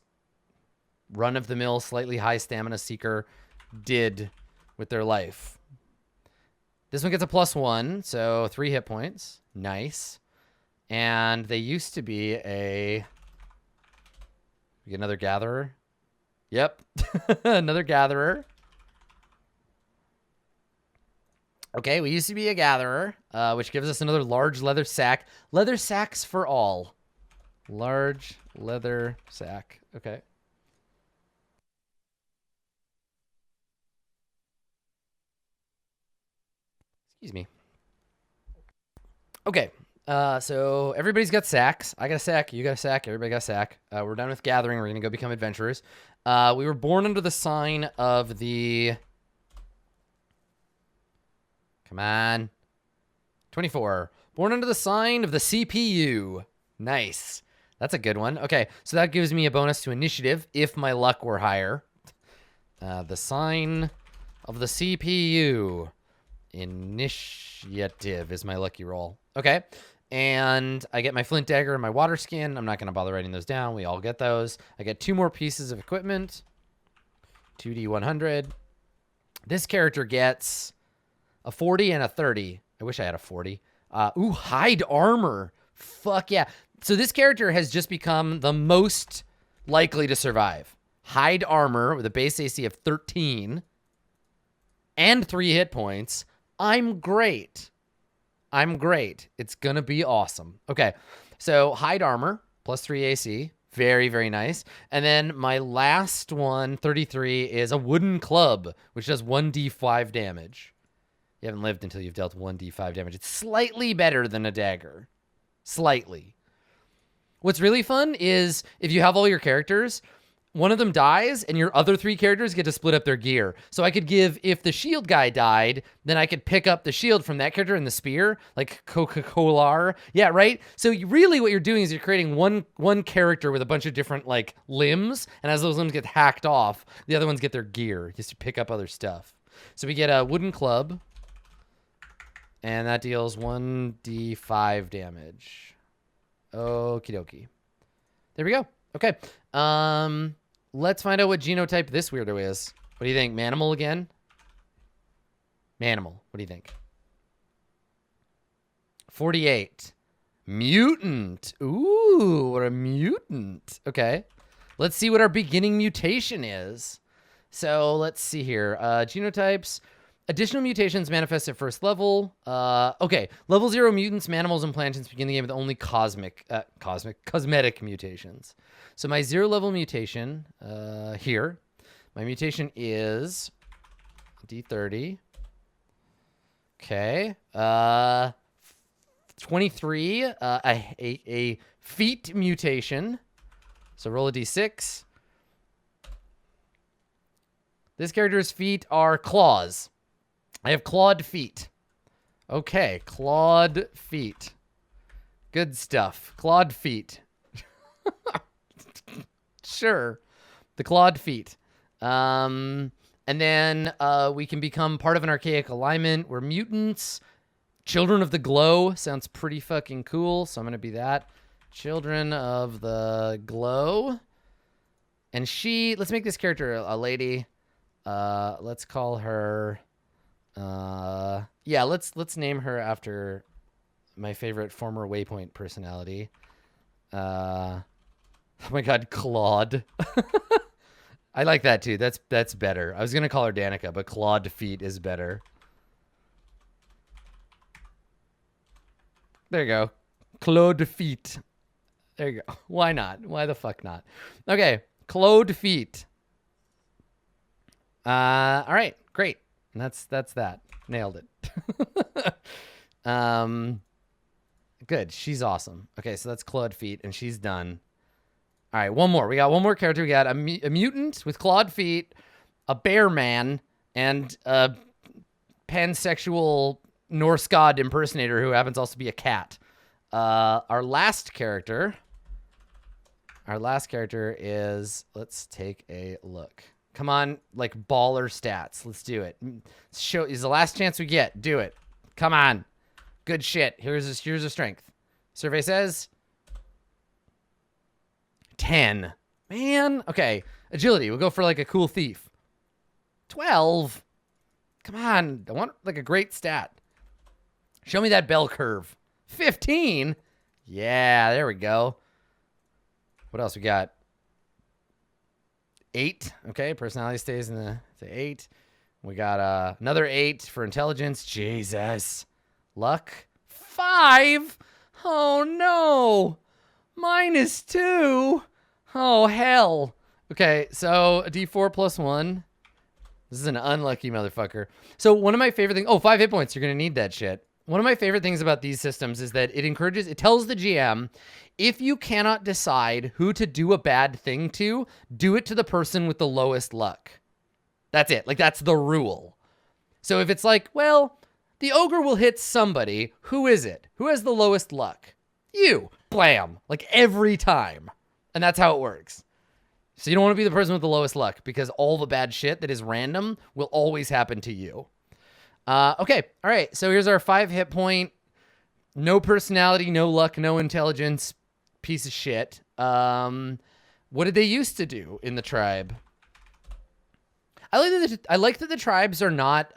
run-of-the-mill, slightly high stamina seeker did with their life. This one gets a +1, so 3 hit points. Nice. And they used to be a... We get another gatherer. Yep. Another gatherer. Okay, we used to be a gatherer, which gives us another large leather sack. Leather sacks for all. Large leather sack. Okay. Excuse me. Okay. So everybody's got sacks. I got a sack. You got a sack. Everybody got a sack. We're done with gathering. We're going to go become adventurers. We were born under the sign of the... Come on. 24. Born under the sign of the CPU. Nice. That's a good one. Okay, so that gives me a bonus to initiative if my luck were higher. The sign of the CPU. Initiative is my lucky roll. Okay. And I get my flint dagger and my water skin. I'm not going to bother writing those down. We all get those. I get 2 more pieces of equipment. 2d100. This character gets a 40 and a 30. I wish I had a 40. Ooh, hide armor. Fuck yeah. So this character has just become the most likely to survive. Hide armor with a base AC of 13 and 3 hit points. I'm great. I'm great. It's going to be awesome. Okay, so hide armor, plus 3 AC. Very, very nice. And then my last one, 33, is a wooden club, which does 1d5 damage. You haven't lived until you've dealt 1d5 damage. It's slightly better than a dagger. Slightly. What's really fun is if you have all your characters, one of them dies and your other 3 characters get to split up their gear. So I could give, if the shield guy died, then I could pick up the shield from that character and the spear, like Coca-Cola. Yeah, right? So really what you're doing is you're creating one character with a bunch of different like limbs, and as those limbs get hacked off, the other ones get their gear just to pick up other stuff. So we get a wooden club, and that deals 1d5 damage. Okie dokie. There we go. Okay. Let's find out what genotype this weirdo is. What do you think? Manimal again? Manimal. What do you think? 48. Mutant. Ooh, what a mutant. Okay. Let's see what our beginning mutation is. So let's see here. Genotypes. Additional mutations manifest at first level. Okay, level 0 mutants, manimals, and plantons begin the game with only cosmetic mutations. So my 0 level mutation here, my mutation is D30. Okay, 23, a feet mutation. So roll a D6. This character's feet are claws. I have clawed feet. Okay, clawed feet. Good stuff. Clawed feet. Sure. The clawed feet. And then we can become part of an archaic alignment. We're mutants. Children of the Glow sounds pretty fucking cool, so I'm going to be that. Children of the Glow. And she, let's make this character a lady. Let's call her... yeah, let's name her after my favorite former Waypoint personality. Oh my god, Claude. I like that too. That's better. I was gonna call her Danica, but Claude Feet is better. There you go. Claude Feet. There you go. Why not? Why the fuck not? Okay, Claude Feet. All right, great. And that's that. Nailed it. Good. She's awesome. Okay, so that's clawed feet, and she's done. All right, one more. We got one more character. We got a mutant with clawed feet, a bear man, and a pansexual Norse god impersonator who happens also to be a cat. Our last character is, let's take a look. Come on, like baller stats. Let's do it. Show is the last chance we get. Do it. Come on. Good shit. Here's a strength. Survey says 10. Man. Okay. Agility. We'll go for like a cool thief. 12. Come on. I want like a great stat. Show me that bell curve. 15. Yeah, there we go. What else we got? 8. Okay, personality stays in the 8. We got another 8 for intelligence. Jesus. Luck. 5. Oh no. -2. Oh hell. Okay, so a D4 plus 1. This is an unlucky motherfucker. So one of my favorite things, 5 hit points. You're going to need that shit. One of my favorite things about these systems is that it tells the GM, if you cannot decide who to do a bad thing to, do it to the person with the lowest luck. That's it. Like, that's the rule. So if it's like, well, the ogre will hit somebody, who is it? Who has the lowest luck? You. Blam. Like, every time. And that's how it works. So you don't want to be the person with the lowest luck, because all the bad shit that is random will always happen to you. Okay. All right. So here's our 5 hit point. No personality, no luck, no intelligence. Piece of shit. What did they used to do in the tribe? I like that the tribes are not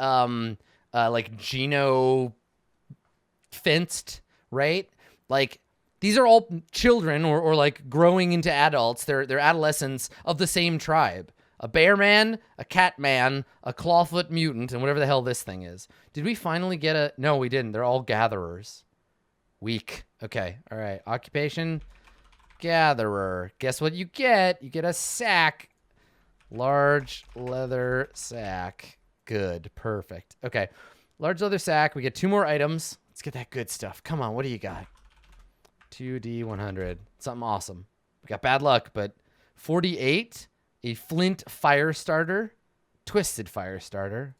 like geno fenced, right? Like, these are all children or like growing into adults. They're adolescents of the same tribe. A bear man, a cat man, a clawfoot mutant, and whatever the hell this thing is. Did we finally get a... No, we didn't. They're all gatherers. Weak. Okay. All right. Occupation. Gatherer. Guess what you get? You get a sack. Large leather sack. Good. Perfect. Okay. Large leather sack. We get 2 more items. Let's get that good stuff. Come on. What do you got? 2D100. Something awesome. We got bad luck, but 48. A flint fire starter. Twisted fire starter.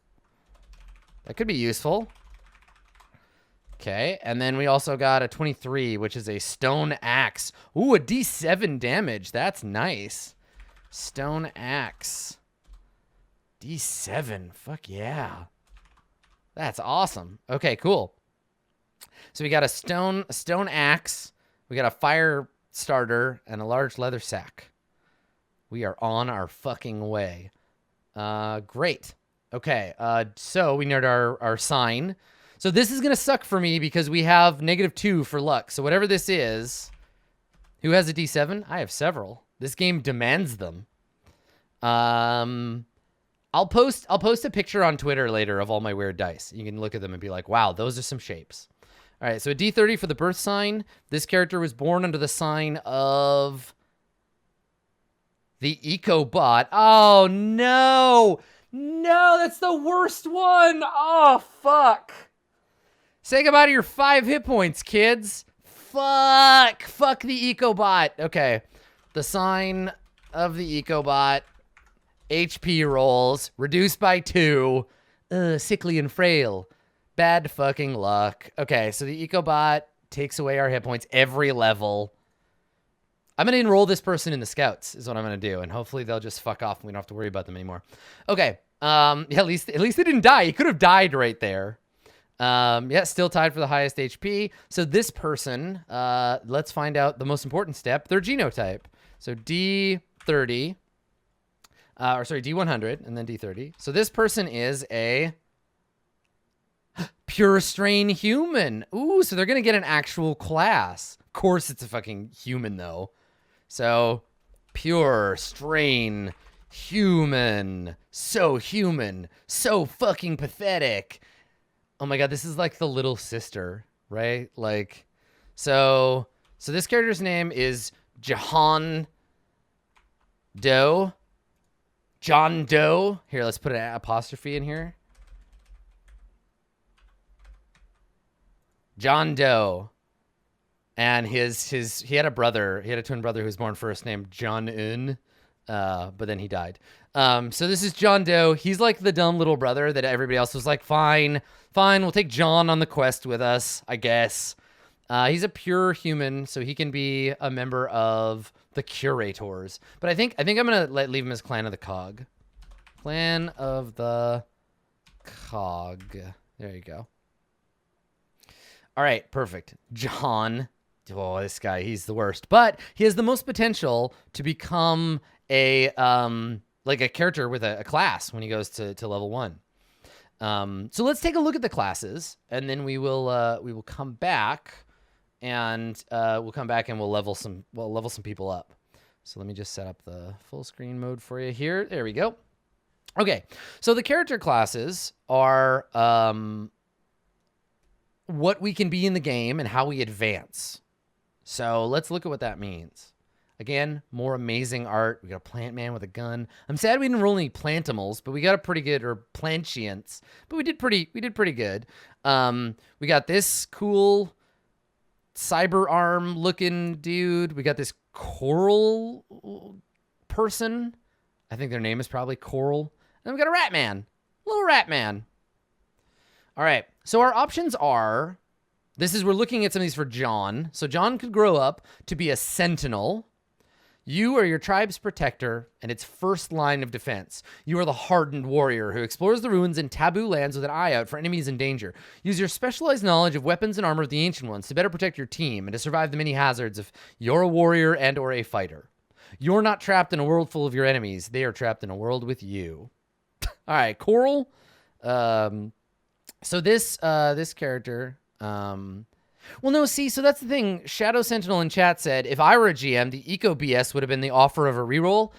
That could be useful. Okay. And then we also got a 23, which is a stone axe. Ooh, a D7 damage. That's nice. Stone axe. D7. Fuck yeah. That's awesome. Okay, cool. So we got a stone axe. We got a fire starter and a large leather sack. We are on our fucking way. Great. Okay. So we nerd our sign. So this is going to suck for me because we have -2 for luck. So whatever this is, who has a D7? I have several. This game demands them. I'll post a picture on Twitter later of all my weird dice. You can look at them and be like, wow, those are some shapes. All right, so a D30 for the birth sign. This character was born under the sign of the Ecobot. Oh, no. No, that's the worst one. Oh, fuck. Say goodbye to your 5 hit points, kids. Fuck. Fuck the Ecobot. Okay. The sign of the Ecobot. HP rolls. Reduced by 2. Sickly and frail. Bad fucking luck. Okay, so the Ecobot takes away our hit points every level. I'm going to enroll this person in the scouts is what I'm going to do. And hopefully they'll just fuck off and we don't have to worry about them anymore. Okay. Yeah, at least they didn't die. He could have died right there. Yeah, still tied for the highest HP. So this person, let's find out the most important step, their genotype. So D30, D100 and then D30. So this person is a pure strain human. Ooh, so they're going to get an actual class. Of course it's a fucking human though. So pure strain human. So fucking pathetic. Oh my God, this is like the little sister, right? Like, so this character's name is John Doe. John Doe. Here, let's put an apostrophe in here. John Doe. And he had a brother. He had a twin brother who was born first named John Un. But then he died. So this is John Doe. He's like the dumb little brother that everybody else was like, fine, we'll take John on the quest with us, I guess. He's a pure human, so he can be a member of the Curators. But I think I'm gonna leave him as Clan of the Cog. Clan of the Cog. There you go. All right, perfect. John. Oh, this guy, he's the worst. But he has the most potential to become a like a character with a class when he goes to level 1. So let's take a look at the classes, and then we will come back and we'll level some people up. So let me just set up the full screen mode for you here. There we go. Okay, so the character classes are what we can be in the game and how we advance. So let's look at what that means. Again, more amazing art. We got a plant man with a gun. I'm sad we didn't roll any plantimals, but we got a pretty good, or plantients, but we did pretty good. We got this cool cyber arm looking dude. We got this coral person. I think their name is probably Coral. And we got a rat man, little rat man. All right. So our options are, we're looking at some of these for John. So John could grow up to be a sentinel. You are your tribe's protector and its first line of defense. You are the hardened warrior who explores the ruins and taboo lands with an eye out for enemies in danger. Use your specialized knowledge of weapons and armor of the Ancient Ones to better protect your team and to survive the many hazards if you're a warrior and or a fighter. You're not trapped in a world full of your enemies. They are trapped in a world with you. All right, Coral. So this character... Well, no, see, so that's the thing. Shadow Sentinel in chat said, if I were a GM, the Eco BS would have been the offer of a reroll.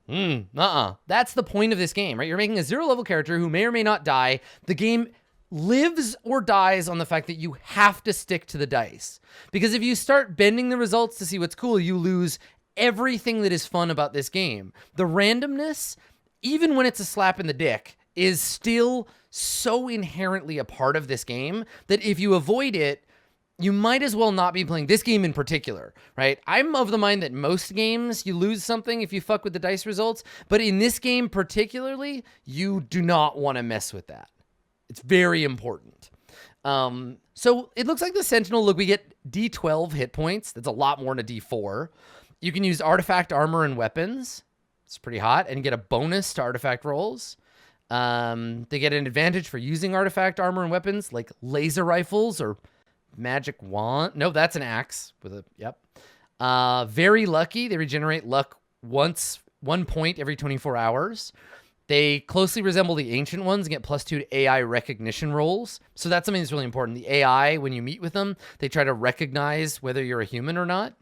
That's the point of this game, right? You're making a 0-level character who may or may not die. The game lives or dies on the fact that you have to stick to the dice. Because if you start bending the results to see what's cool, you lose everything that is fun about this game. The randomness, even when it's a slap in the dick, is still so inherently a part of this game that if you avoid it, you might as well not be playing this game in particular, right? I'm of the mind that most games, you lose something if you fuck with the dice results, but in this game particularly, you do not want to mess with that. It's very important. So it looks like the Sentinel, look, we get D12 hit points. That's a lot more than a D4. You can use artifact armor and weapons. It's pretty hot, and get a bonus to artifact rolls. They get an advantage for using artifact armor and weapons like laser rifles or magic wand. No, that's an axe with a, yep. Very lucky. They regenerate luck 1 point every 24 hours. They closely resemble the Ancient Ones and get +2 to AI recognition rolls. So that's something that's really important. The AI, when you meet with them, they try to recognize whether you're a human or not.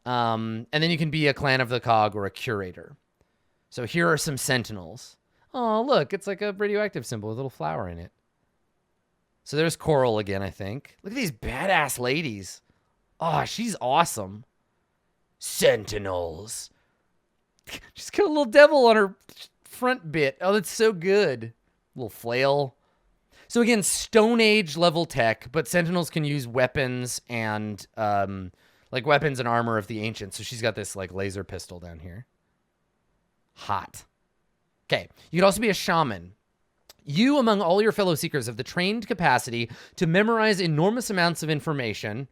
And then you can be a clan of the cog or a curator. So here are some sentinels. Oh, look, it's like a radioactive symbol with a little flower in it. So there's Coral again, I think. Look at these badass ladies. Oh, she's awesome. Sentinels. She's got a little devil on her front bit. Oh, that's so good. Little flail. So again, Stone Age level tech, but Sentinels can use weapons and like weapons and armor of the ancients. So she's got this like laser pistol down here. Hot. Okay, you could also be a shaman. You, among all your fellow seekers, have the trained capacity to memorize enormous amounts of information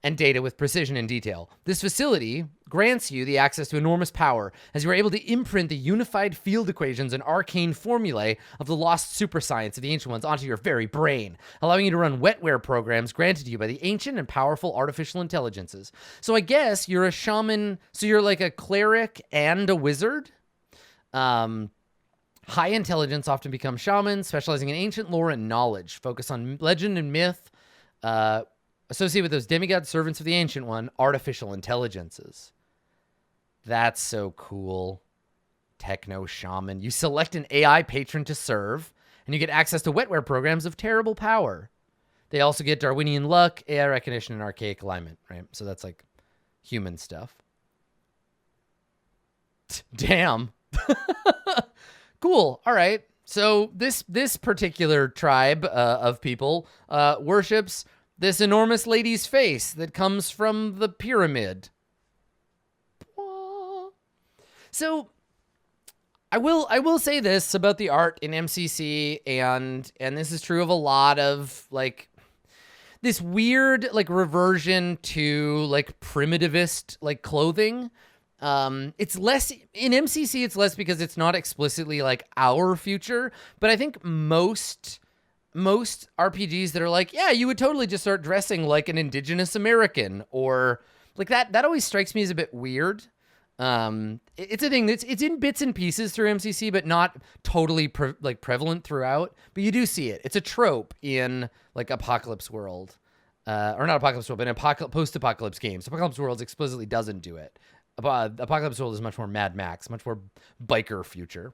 and data with precision and detail. This facility grants you the access to enormous power, as you are able to imprint the unified field equations and arcane formulae of the lost superscience of the Ancient Ones onto your very brain, allowing you to run wetware programs granted to you by the ancient and powerful artificial intelligences. So I guess you're a shaman, so you're like a cleric and a wizard? High intelligence often become shamans, specializing in ancient lore and knowledge. Focus on legend and myth, associated with those demigod servants of the Ancient One, artificial intelligences. That's so cool. Techno shaman. You select an AI patron to serve, and you get access to wetware programs of terrible power. They also get Darwinian luck, AI recognition, and archaic alignment, right? So that's like human stuff. Damn. Cool. All right. So this particular tribe of people worships this enormous lady's face that comes from the pyramid. So I will say this about the art in MCC, and this is true of a lot of like this weird like reversion to like primitivist like clothing. It's less in MCC. It's less because it's not explicitly like our future, but I think most RPGs that are like, yeah, you would totally just start dressing like an indigenous American or like that always strikes me as a bit weird. It's a thing that's, it's in bits and pieces through MCC, but not totally prevalent throughout, but you do see it. It's a trope in like Apocalypse World, or not Apocalypse World, but post-apocalypse games. Apocalypse World explicitly doesn't do it. Apocalypse World is much more Mad Max, much more biker future.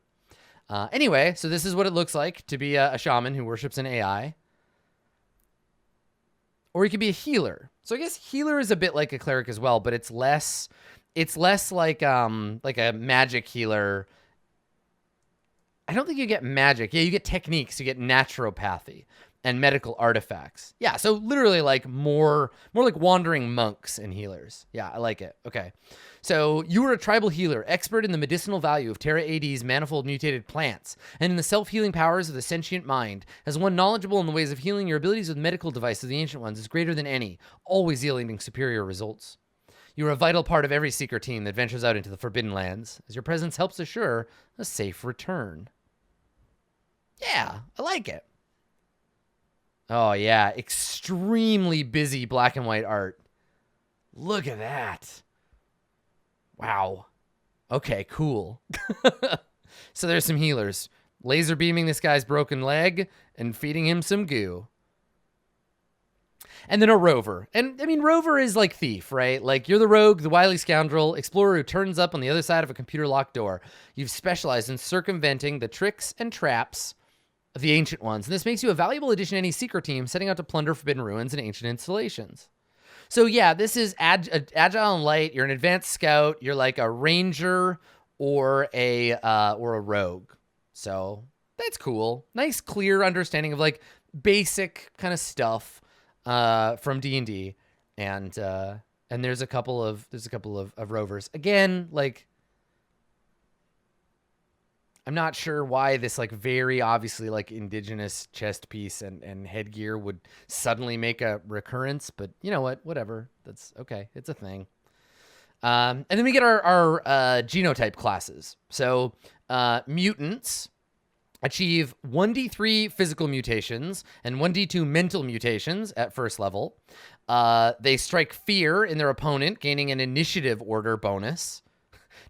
Anyway, so this is what it looks like to be a shaman who worships an AI. Or you could be a healer. So I guess healer is a bit like a cleric as well, but it's less like a magic healer. I don't think you get magic. Yeah, you get techniques. You get naturopathy and medical artifacts. Yeah, so literally like more like wandering monks and healers. Yeah, I like it. Okay. So you are a tribal healer, expert in the medicinal value of Terra AD's manifold mutated plants, and in the self-healing powers of the sentient mind. As one knowledgeable in the ways of healing, your abilities with medical devices of the Ancient Ones is greater than any, always yielding superior results. You are a vital part of every seeker team that ventures out into the Forbidden Lands, as your presence helps assure a safe return. Yeah, I like it. Oh, yeah. Extremely busy black and white art. Look at that. Wow. Okay, cool. So there's some healers. Laser beaming this guy's broken leg and feeding him some goo. And then a rover. And, I mean, rover is like thief, right? Like, you're the rogue, the wily scoundrel, explorer who turns up on the other side of a computer-locked door. You've specialized in circumventing the tricks and traps of the Ancient Ones, and this makes you a valuable addition to any seeker team setting out to plunder forbidden ruins and ancient installations. So yeah, this is agile and light. You're an advanced scout. You're like a ranger or a rogue. So that's cool. Nice, clear understanding of like basic kind of stuff from D&D, and there's a couple of rovers. Again, like, I'm not sure why this like very obviously like indigenous chest piece and headgear would suddenly make a recurrence, but you know what? Whatever. That's okay. It's a thing. And then we get our genotype classes. So mutants achieve 1d3 physical mutations and 1d2 mental mutations at first level. They strike fear in their opponent, gaining an initiative order bonus.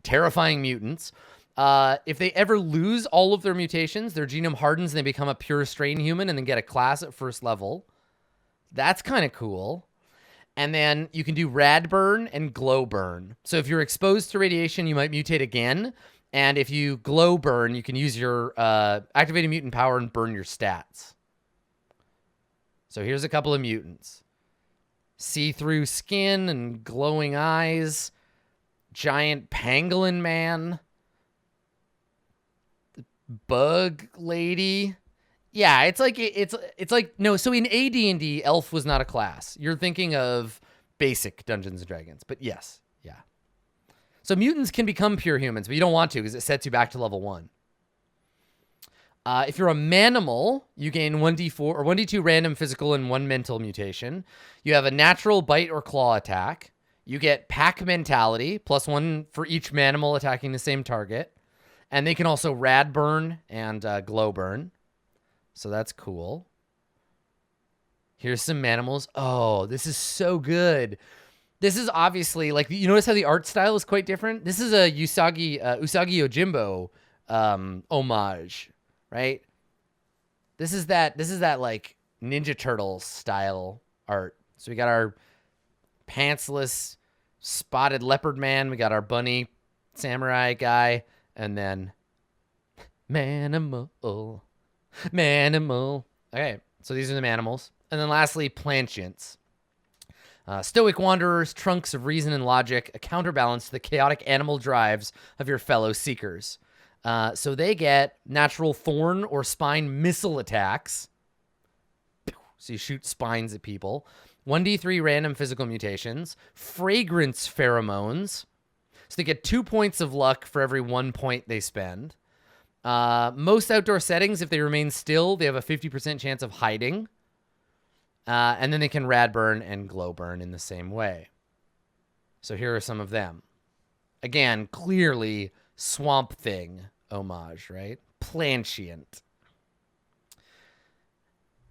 Terrifying mutants. If they ever lose all of their mutations, their genome hardens and they become a pure strain human and then get a class at first level. That's kind of cool. And then you can do rad burn and glow burn. So if you're exposed to radiation, you might mutate again. And if you glow burn, you can use your activated mutant power and burn your stats. So here's a couple of mutants. See-through skin and glowing eyes. Giant pangolin man. Bug lady. Yeah, it's like no, so in AD&D, elf was not a class. You're thinking of basic Dungeons and Dragons, but yes, yeah. So mutants can become pure humans, but you don't want to because it sets you back to level 1. If you're a manimal, you gain 1d4 or 1d2 random physical and 1 mental mutation. You have a natural bite or claw attack. You get pack mentality, +1 for each manimal attacking the same target. And they can also rad burn and glow burn. So that's cool. Here's some manimals. Oh, this is so good. This is obviously, like, you notice how the art style is quite different? This is a Usagi Yojimbo homage, right? This is that like Ninja Turtles style art. So we got our pantsless spotted leopard man. We got our bunny samurai guy. And then manimal. Okay, so these are the manimals. And then lastly, plantients. Stoic wanderers, trunks of reason and logic, a counterbalance to the chaotic animal drives of your fellow seekers. So they get natural thorn or spine missile attacks. So you shoot spines at people. 1d3 random physical mutations. Fragrance pheromones. So they get 2 points of luck for every 1 point they spend. Most outdoor settings, if they remain still, they have a 50% chance of hiding. And then they can rad burn and glow burn in the same way. So here are some of them. Again, clearly Swamp Thing homage, right? Plantient.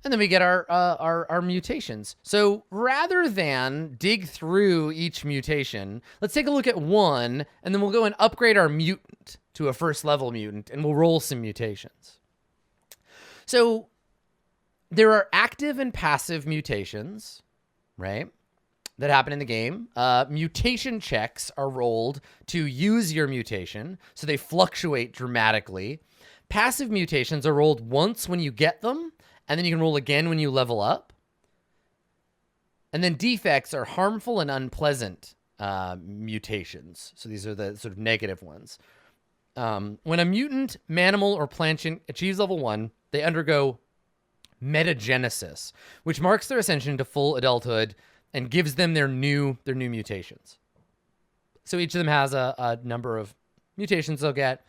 And then we get our mutations. So rather than dig through each mutation, let's take a look at one, and then we'll go and upgrade our mutant to a first level mutant, and we'll roll some mutations. So there are active and passive mutations, right, that happen in the game. Mutation checks are rolled to use your mutation, so they fluctuate dramatically. Passive mutations are rolled once when you get them, and then you can roll again when you level up. And then defects are harmful and unpleasant mutations. So these are the sort of negative ones. When a mutant, manimal, or plantian achieves level 1, they undergo mutagenesis, which marks their ascension to full adulthood and gives them their new mutations. So each of them has a number of mutations they'll get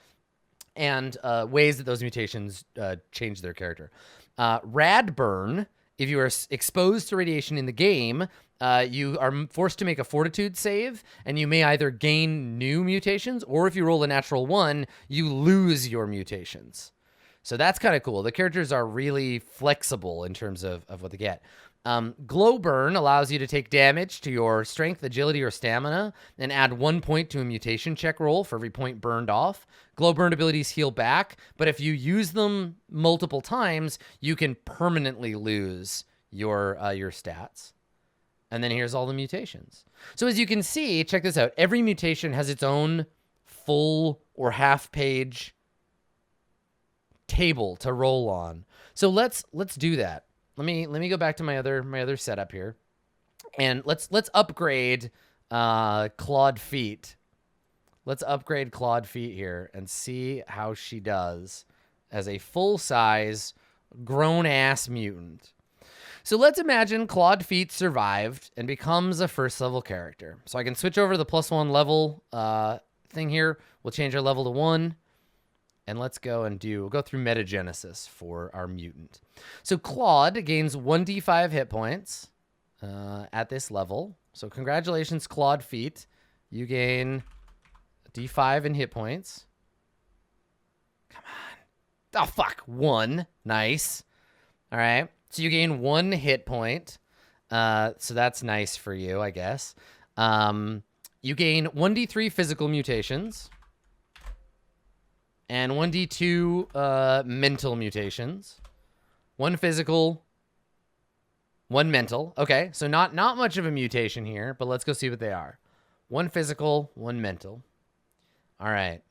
and ways that those mutations change their character. Radburn, if you are exposed to radiation in the game, you are forced to make a fortitude save, and you may either gain new mutations, or if you roll a natural 1, you lose your mutations. So that's kind of cool. The characters are really flexible in terms of what they get. Glow Burn allows you to take damage to your strength, agility, or stamina and add 1 point to a mutation check roll for every point burned off. Glow Burn abilities heal back, but if you use them multiple times, you can permanently lose your stats. And then here's all the mutations. So as you can see, check this out. Every mutation has its own full or half page table to roll on. So let's do that. Let me go back to my other setup here, and let's upgrade Claude Feet. Let's upgrade Claude Feet here and see how she does as a full-size grown-ass mutant. So let's imagine Claude Feet survived and becomes a first-level character. So I can switch over to the +1 level thing here. We'll change our level to 1. And let's go and we'll go through metagenesis for our mutant. So Claude gains 1d5 hit points at this level. So congratulations, Claude Feet. You gain d5 in hit points. Come on. Oh, fuck. 1. Nice. All right. So you gain 1 hit point. So that's nice for you, I guess. You gain 1d3 physical mutations. And 1d2 mental mutations. 1 physical, 1 mental. Okay, so not much of a mutation here, but let's go see what they are. 1 physical, 1 mental. All right.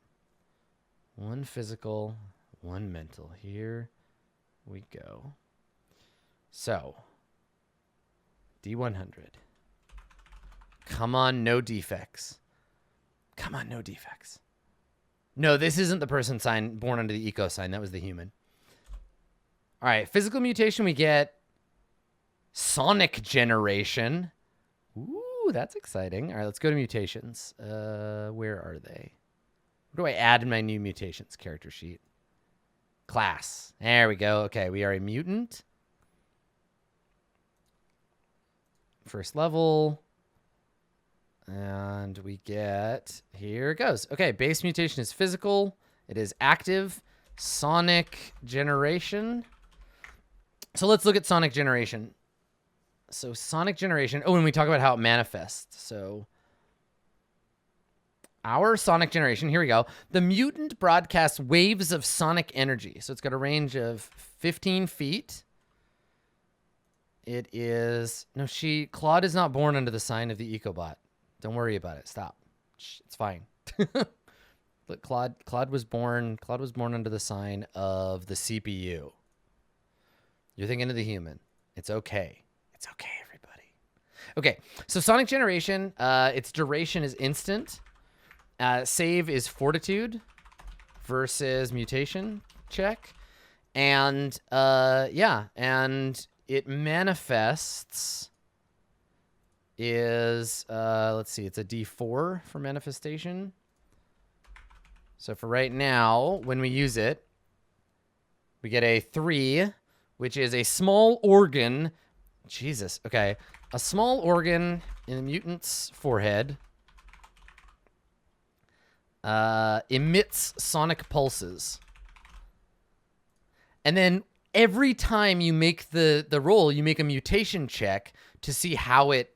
1 physical, 1 mental. Here we go. So, D100. Come on, no defects. Come on, no defects. No, this isn't the person born under the eco sign. That was the human. All right, physical mutation, we get sonic generation. Ooh, that's exciting. All right, let's go to mutations. Where are they? What do I add in my new mutations character sheet? Class. There we go. Okay, we are a mutant. First level. And we get, here it goes. Okay, base mutation is physical. It is active. Sonic generation. So let's look at sonic generation. So sonic generation. Oh, and we talk about how it manifests. So our sonic generation, here we go. The mutant broadcasts waves of sonic energy. So it's got a range of 15 feet. It is, no, Claude is not born under the sign of the Ecobot. Don't worry about it. Stop. It's fine. Look, Claude was born under the sign of the CPU. You're thinking of the human. It's okay. It's okay, everybody. Okay, so sonic generation, its duration is instant. Save is fortitude versus mutation check. And yeah, and it manifests is, let's see, it's a D4 for manifestation. So for right now, when we use it, we get a 3, which is a small organ. Jesus, okay. A small organ in the mutant's forehead emits sonic pulses. And then every time you make the roll, you make a mutation check to see how it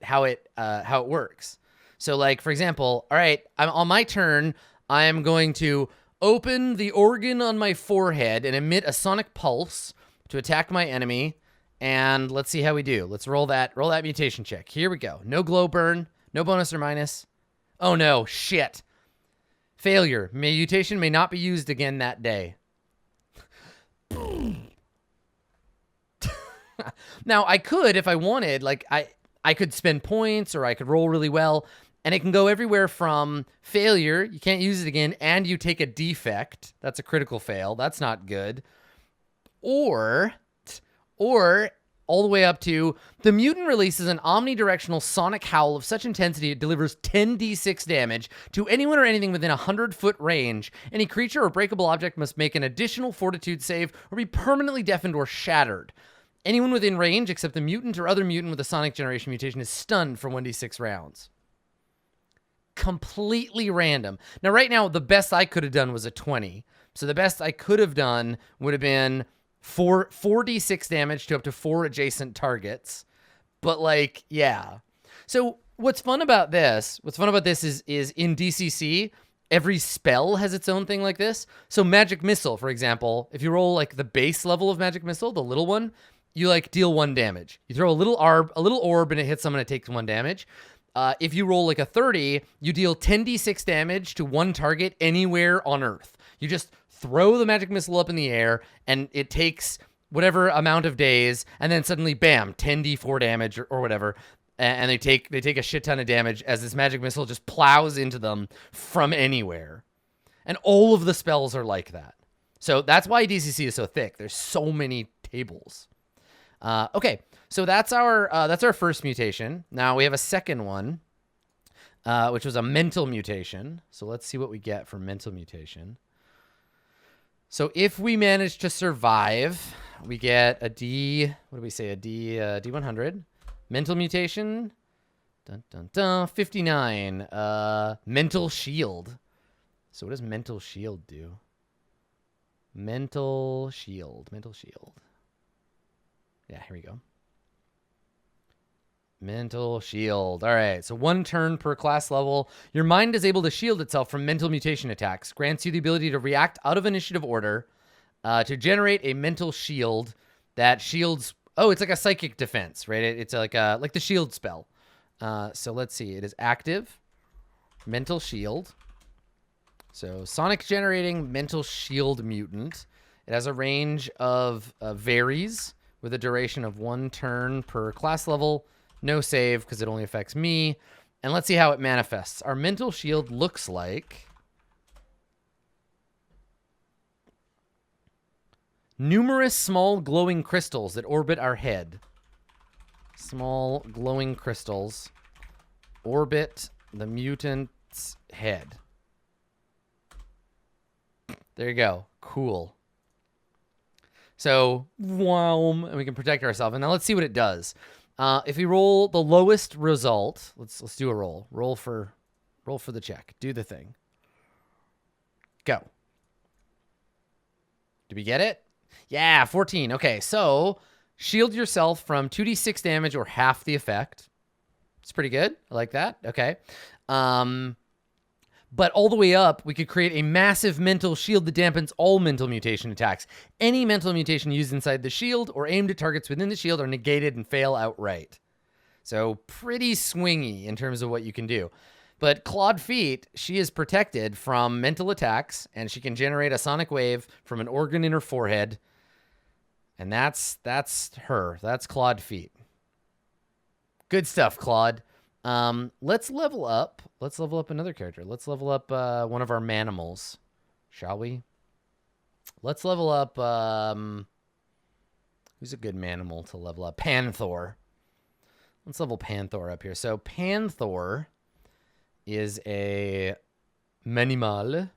works. So like, for example, all right, on my turn, I am going to open the organ on my forehead and emit a sonic pulse to attack my enemy. And let's see how we do. Let's roll that mutation check. Here we go. No glow burn, no bonus or minus. Oh no, shit. Failure. Mutation may not be used again that day. Now I could, if I wanted, like I could spend points or I could roll really well. And it can go everywhere from failure, you can't use it again, and you take a defect. That's a critical fail. That's not good. Or all the way up to the mutant releases an omnidirectional sonic howl of such intensity it delivers 10d6 damage to anyone or anything within a 100-foot range. Any creature or breakable object must make an additional fortitude save or be permanently deafened or shattered. Anyone within range except the mutant or other mutant with a sonic generation mutation is stunned for 1d6 rounds. Completely random. Now, right now, the best I could have done was a 20. So the best I could have done would have been 4d6 damage to up to 4 adjacent targets. But, like, yeah. So what's fun about this is in DCC, every spell has its own thing like this. So Magic Missile, for example, if you roll, like, the base level of Magic Missile, the little one, you, like, deal 1 damage. You throw a little orb, and it hits someone, and it takes 1 damage. If you roll like a 30, you deal 10d6 damage to 1 target anywhere on Earth. You just throw the magic missile up in the air, and it takes whatever amount of days, and then suddenly, bam, 10d4 damage or whatever, and they take a shit ton of damage as this magic missile just plows into them from anywhere. And all of the spells are like that. So that's why DCC is so thick. There's so many tables. Okay. So that's our first mutation. Now we have a second one, which was a mental mutation. So let's see what we get for mental mutation. So if we manage to survive, we get a D100 mental mutation. Dun, dun, dun, 59. Mental shield. So what does mental shield do? Mental shield. Yeah, here we go. Mental shield. All right, so 1 turn per class level. Your mind is able to shield itself from mental mutation attacks. Grants you the ability to react out of initiative order to generate a mental shield that shields... Oh, it's like a psychic defense, right? It's like the shield spell. So let's see. It is active. Mental shield. So sonic generating mental shield mutant. It has a range of varies with a duration of 1 turn per class level. No save, because it only affects me. And let's see how it manifests. Our mental shield looks like... numerous small glowing crystals that orbit our head. Small glowing crystals orbit the mutant's head. There you go. Cool. So, wow, and we can protect ourselves. And now let's see what it does. If we roll the lowest result, let's do a roll. Roll for the check. Do the thing. Go. Did we get it? Yeah, 14. Okay, so shield yourself from 2d6 damage or half the effect. It's pretty good. I like that. Okay. But all the way up, we could create a massive mental shield that dampens all mental mutation attacks. Any mental mutation used inside the shield or aimed at targets within the shield are negated and fail outright. So pretty swingy in terms of what you can do. But Clawed Feet, she is protected from mental attacks, and she can generate a sonic wave from an organ in her forehead. And that's her. That's Clawed Feet. Good stuff, Claude. Let's level up. Let's level up another character. Let's level up one of our manimals, shall we? Let's level up. Who's a good manimal to level up? Panther. Let's level Panther up here. So Panther is a manimal.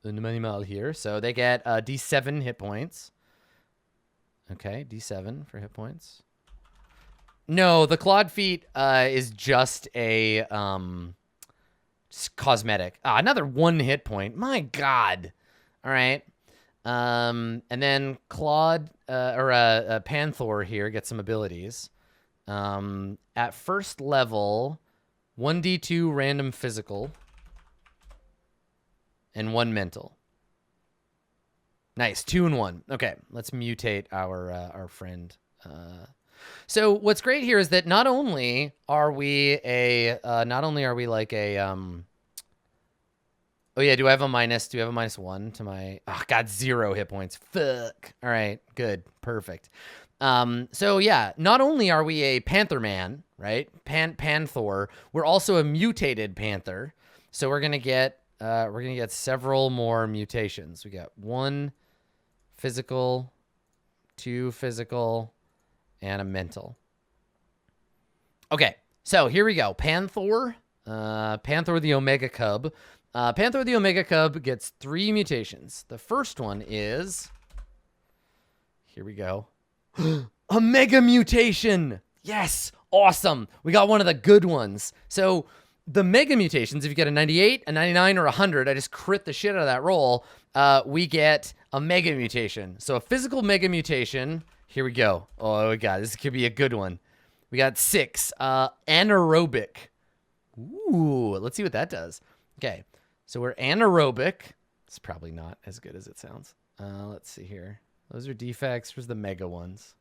An manimal here. So they get D7 hit points. Okay, D7 for hit points. No, the Clawed Feet is just a cosmetic. Another 1 hit point. My God. All right. And then Panther here gets some abilities. At first level, 1d2 random physical and 1 mental. Nice, 2 and 1. Okay, let's mutate our friend. So what's great here is that not only are we like a oh yeah, do I have a minus? Do we have a -1 to my? Oh God, 0 hit points. Fuck. All right, good, perfect. So yeah, not only are we a panther man, right? Panther, we're also a mutated panther. So we're gonna get several more mutations. We got 1 physical, 2 physical, and a mental. Okay, so here we go. Panther the Omega Cub. Panther the Omega Cub gets 3 mutations. The first one is, here we go. A mega mutation. Yes. Awesome. We got one of the good ones. So the mega mutations, if you get a 98, a 99, or 100, I just crit the shit out of that roll. We get a mega mutation. So a physical mega mutation. Here we go. Oh my God, this could be a good one. We got 6. Anaerobic. Ooh, let's see what that does. Okay. So we're anaerobic. It's probably not as good as it sounds. Let's see here. Those are defects. Where's the mega ones?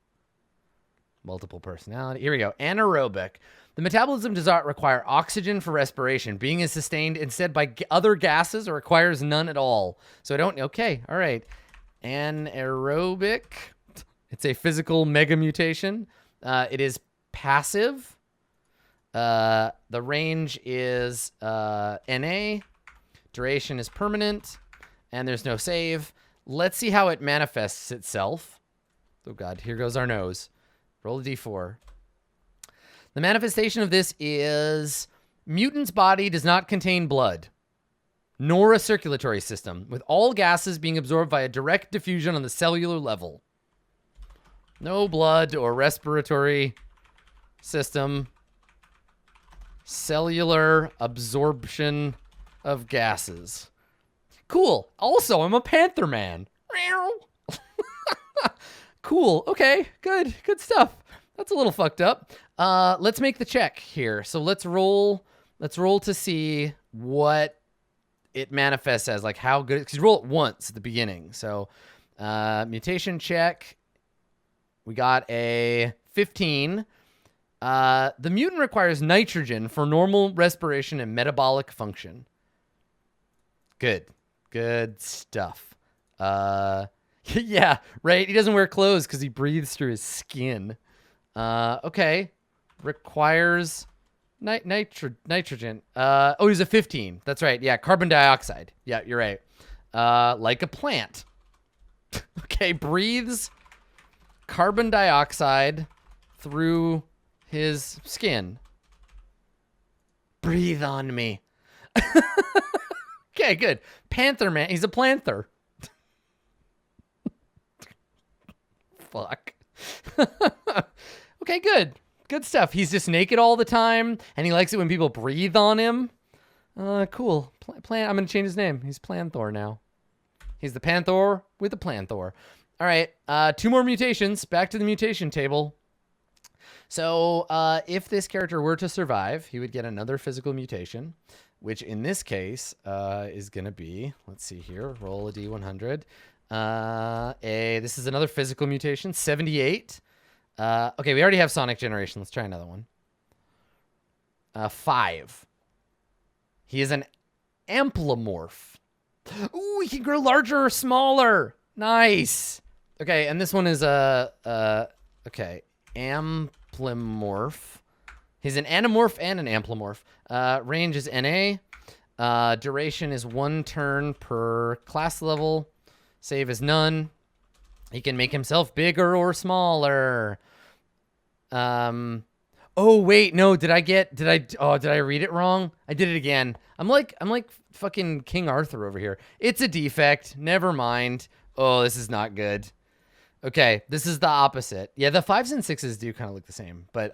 Multiple personality. Here we go. Anaerobic. The metabolism does not require oxygen for respiration. Being is sustained instead by other gases or requires none at all. So I don't... Okay. All right. Anaerobic. It's a physical mega mutation. It is passive. The range is NA. Duration is permanent. And there's no save. Let's see how it manifests itself. Oh, God. Here goes our nose. Roll a d4. The manifestation of this is mutant's body does not contain blood, nor a circulatory system, with all gases being absorbed via direct diffusion on the cellular level. No blood or respiratory system. Cellular absorption of gases. Cool. Also, I'm a panther man. Cool. Okay. Good. Good stuff. That's a little fucked up. Let's make the check here. So let's roll. Let's roll to see what it manifests as. Like how good. Because you roll it once at the beginning. So mutation check. We got a 15. The mutant requires nitrogen for normal respiration and metabolic function. Good. Good stuff. Yeah, right. He doesn't wear clothes because he breathes through his skin. Okay. Requires nitrogen. Oh, he's a 15. That's right. Yeah, carbon dioxide. Yeah, you're right. Like a plant. Okay, breathes carbon dioxide through his skin. Breathe on me. Okay, good. Panther man. He's a planther. Fuck. Okay, good. Good stuff. He's just naked all the time, and he likes it when people breathe on him. Cool. I'm going to change his name. He's Planthor now. He's the Panther with the Planthor. All right, 2 more mutations. Back to the mutation table. So if this character were to survive, he would get another physical mutation, which in this case is going to be, let's see here, roll a d100. This is another physical mutation, 78. Okay, we already have Sonic Generation. Let's try another one. 5. He is an amplomorph. Ooh, he can grow larger or smaller. Nice. Okay, and this one is okay, amplomorph. He's an anamorph and an amplomorph. Range is NA. Duration is 1 turn per class level. Save is none. He can make himself bigger or smaller. Oh wait, no, did I read it wrong? I did it again. I'm like fucking King Arthur over here. It's a defect. Never mind. Oh, this is not good. Okay, this is the opposite. Yeah, the 5s and 6s do kind of look the same, but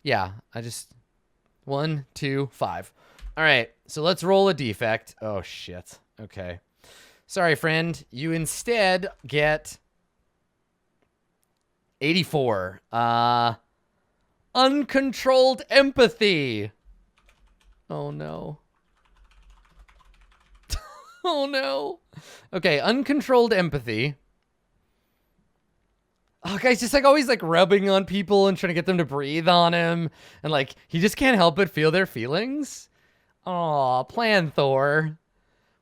yeah, I just 1, 2, 5. All right, so let's roll a defect. Oh shit. Okay. Sorry, friend. You instead get 84. Uncontrolled empathy. Oh, no. Oh, no. Okay, uncontrolled empathy. Oh, guys, just like always like rubbing on people and trying to get them to breathe on him. And like, he just can't help but feel their feelings. Aw, Planthor.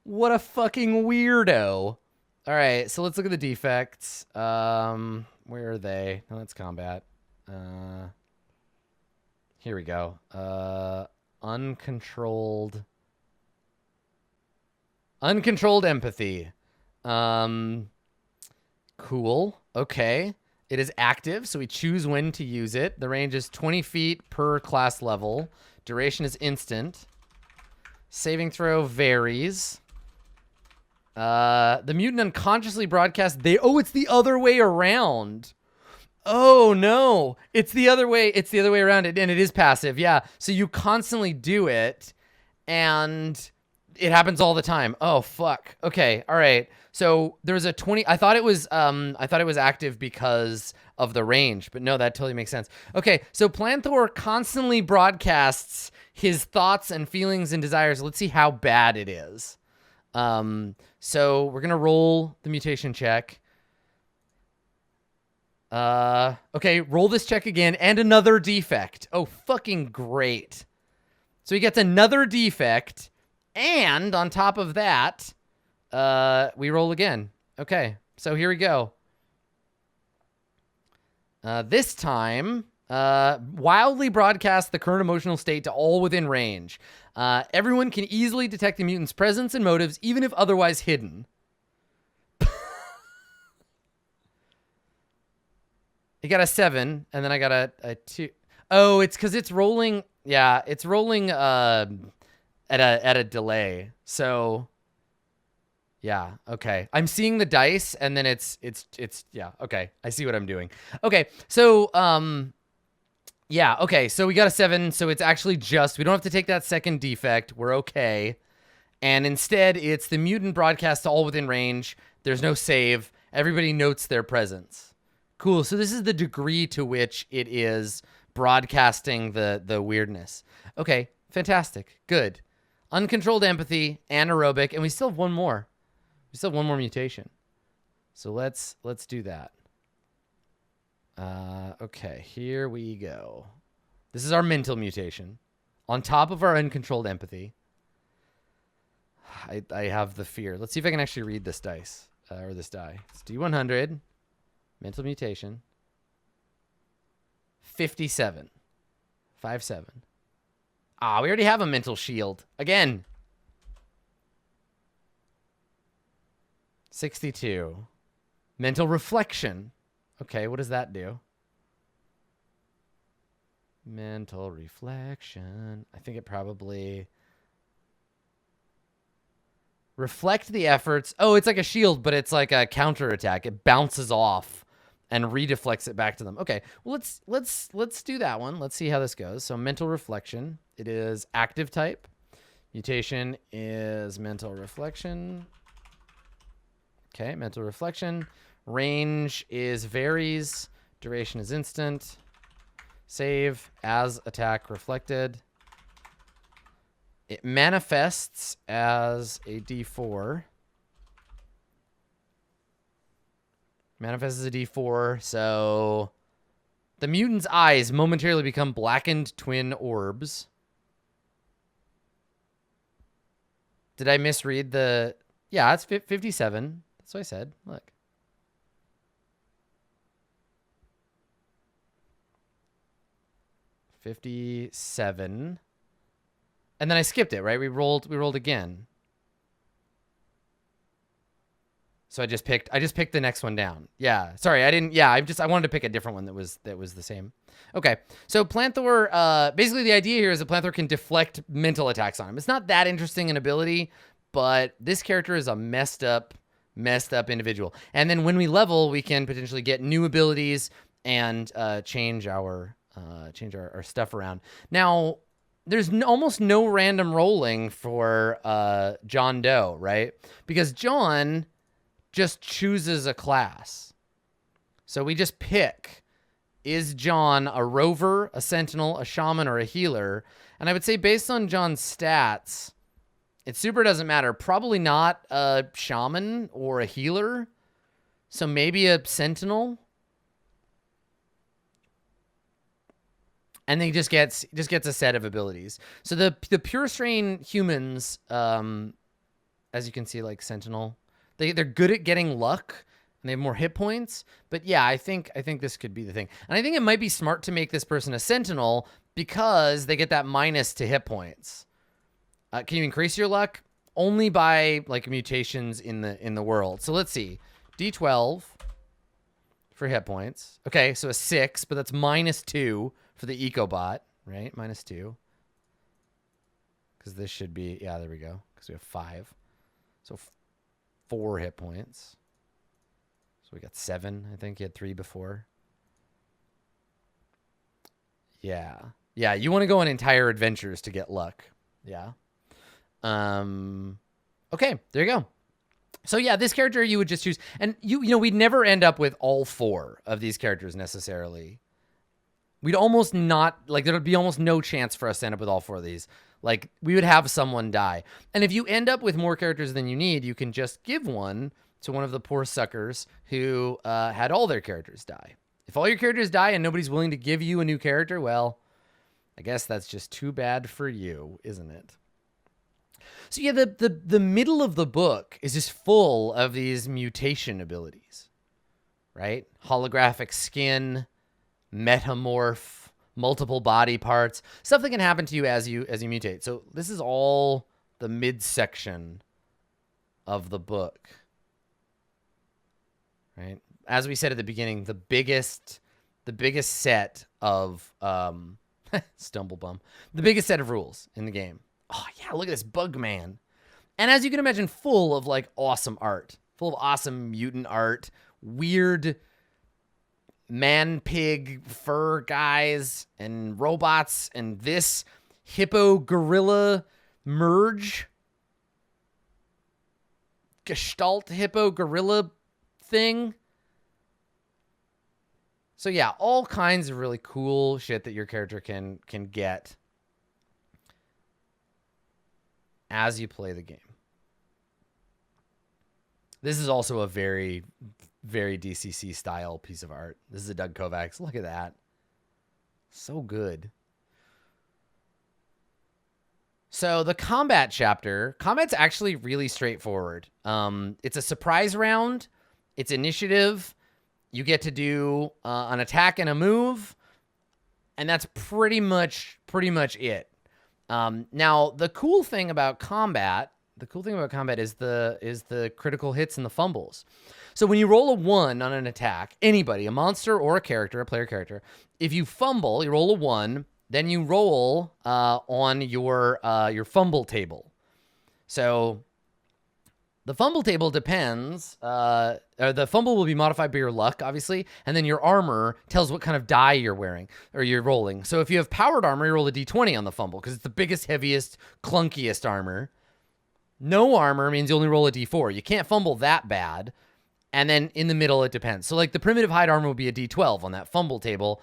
What a fucking weirdo. All right, so let's look at the defects. 1, Where are they? No, that's combat. Here we go. Uncontrolled empathy. Cool. Okay. It is active, so we choose when to use it. The range is 20 feet per class level. Duration is instant. Saving throw varies. The mutant unconsciously broadcasts. It's the other way around. Oh no, it's the other way. It's the other way around, and it is passive. Yeah, so you constantly do it, and it happens all the time. Oh fuck. Okay, all right. So there was a 20. I thought it was active because of the range, but no, that totally makes sense. Okay, so Planthor constantly broadcasts his thoughts and feelings and desires. Let's see how bad it is. So we're gonna roll the mutation check. Okay, roll this check again and another defect. Oh, fucking great. So he gets another defect, and on top of that, we roll again. Okay, so here we go. This time, wildly broadcast the current emotional state to all within range. Everyone can easily detect the mutant's presence and motives, even if otherwise hidden. You got a 7, and then I got a 2. Oh, it's because it's rolling. Yeah, it's rolling at a delay. So yeah, okay. I'm seeing the dice, and then it's yeah. Okay, I see what I'm doing. Okay, so yeah. Okay, so we got a 7. So it's actually just we don't have to take that second defect. We're okay. And instead, it's the mutant broadcast to all within range. There's no save. Everybody notes their presence. Cool. So this is the degree to which it is broadcasting the weirdness. Okay, fantastic. Good. Uncontrolled empathy, anaerobic, and we still have one more. We still have one more mutation. So let's do that. Okay, here we go. This is our mental mutation. On top of our uncontrolled empathy, I have the fear. Let's see if I can actually read this dice, or this die. It's D100. Mental mutation. 57. 5-7. Ah, we already have a mental shield. Again. 62. Mental reflection. Okay, what does that do? Mental reflection. I think it probably... Reflect the efforts. Oh, it's like a shield, but it's like a counterattack. It bounces off and redeflects it back to them. Okay, well, let's do that one. Let's see how this goes. So mental reflection. It is active type. Mutation is mental reflection. Okay, mental reflection. Range is varies. Duration is instant. Save as attack reflected. It manifests as a D4. Manifests as a D4, so the mutant's eyes momentarily become blackened twin orbs. Did I misread the... Yeah, it's 57. That's what I said. Look. $57. And then I skipped it, right? We rolled again. So I just picked the next one down. Yeah. Sorry, I didn't. Yeah, I wanted to pick a different one that was the same. Okay. So Planthor, basically the idea here is that Planthor can deflect mental attacks on him. It's not that interesting an ability, but this character is a messed up individual. And then when we level, we can potentially get new abilities and change our stuff around. Now, there's almost no random rolling for John Doe, right? Because John just chooses a class. So we just pick, is John a rover, a sentinel, a shaman, or a healer? And I would say based on John's stats, it super doesn't matter. Probably not a shaman or a healer. So maybe a sentinel. And then he just gets a set of abilities. So the pure strain humans, as you can see, like Sentinel, they're good at getting luck, and they have more hit points. But yeah, I think this could be the thing. And I think it might be smart to make this person a sentinel because they get that minus to hit points. Can you increase your luck? Only by like mutations in the world. So let's see. D12 for hit points. Okay, so a 6, but that's -2 for the EcoBot, right? -2. Because this should be, yeah, there we go. Because we have 5. So 4 hit points. So we got 7. I think you had 3 before. Yeah. Yeah, you want to go on entire adventures to get luck. Yeah. Okay, there you go. So yeah, this character you would just choose. And you know, we'd never end up with all 4 of these characters necessarily. We'd almost not, like, there would be almost no chance for us to end up with all 4 of these. Like, we would have someone die. And if you end up with more characters than you need, you can just give one to one of the poor suckers who had all their characters die. If all your characters die and nobody's willing to give you a new character, well, I guess that's just too bad for you, isn't it? So yeah, the middle of the book is just full of these mutation abilities, right? Holographic skin, metamorph, multiple body parts, stuff that can happen to you as you mutate. So this is all the midsection of the book, right? As we said at the beginning, the biggest set of Stumblebum, the biggest set of rules in the game. Oh yeah, look at this bug man. And as you can imagine, full of like awesome art, full of awesome mutant art, weird man pig fur guys and robots, and this hippo gorilla merge, gestalt hippo gorilla thing. So yeah, all kinds of really cool shit that your character can get as you play the game. This is also a very, very DCC style piece of art. This is a Doug Kovacs. Look at that. So good. So the combat chapter, combat's actually really straightforward. It's a surprise round. It's initiative. You get to do an attack and a move, and that's pretty much it. Now the cool thing about combat is the critical hits and the fumbles. So when you roll a 1 on an attack, anybody, a monster or a character, a player character, if you fumble, you roll a 1, then you roll on your fumble table. So the fumble table depends. The fumble will be modified by your luck, obviously, and then your armor tells what kind of die you're wearing or you're rolling. So if you have powered armor, you roll a d20 on the fumble because it's the biggest, heaviest, clunkiest armor. No armor means you only roll a d4. You can't fumble that bad. And then in the middle, it depends. So like the primitive hide armor will be a d12 on that fumble table.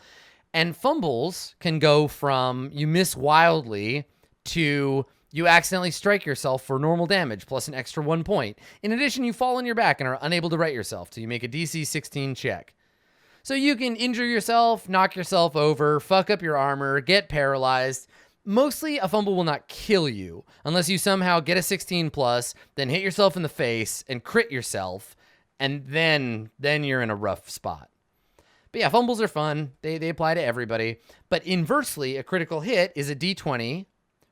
And fumbles can go from you miss wildly to you accidentally strike yourself for normal damage plus an extra 1 point. In addition, you fall on your back and are unable to right yourself till you make a DC 16 check. So you can injure yourself, knock yourself over, fuck up your armor, get paralyzed. Mostly a fumble will not kill you unless you somehow get a 16 plus, then hit yourself in the face and crit yourself, and then you're in a rough spot. But yeah, fumbles are fun. They apply to everybody. But inversely, a critical hit is a d20,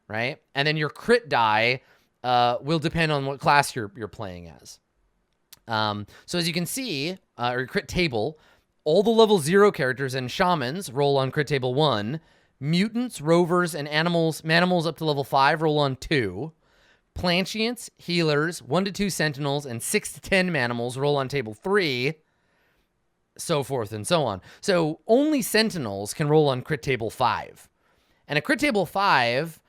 right? And then your crit die will depend on what class you're playing as. So as you can see, or crit table, all the level 0 characters and shamans roll on crit table 1. Mutants, rovers, and manimals up to level 5 roll on 2. Plantients, healers, 1 to 2 sentinels, and 6 to 10 manimals roll on table 3. So forth and so on. So only sentinels can roll on crit table 5. And a crit table 5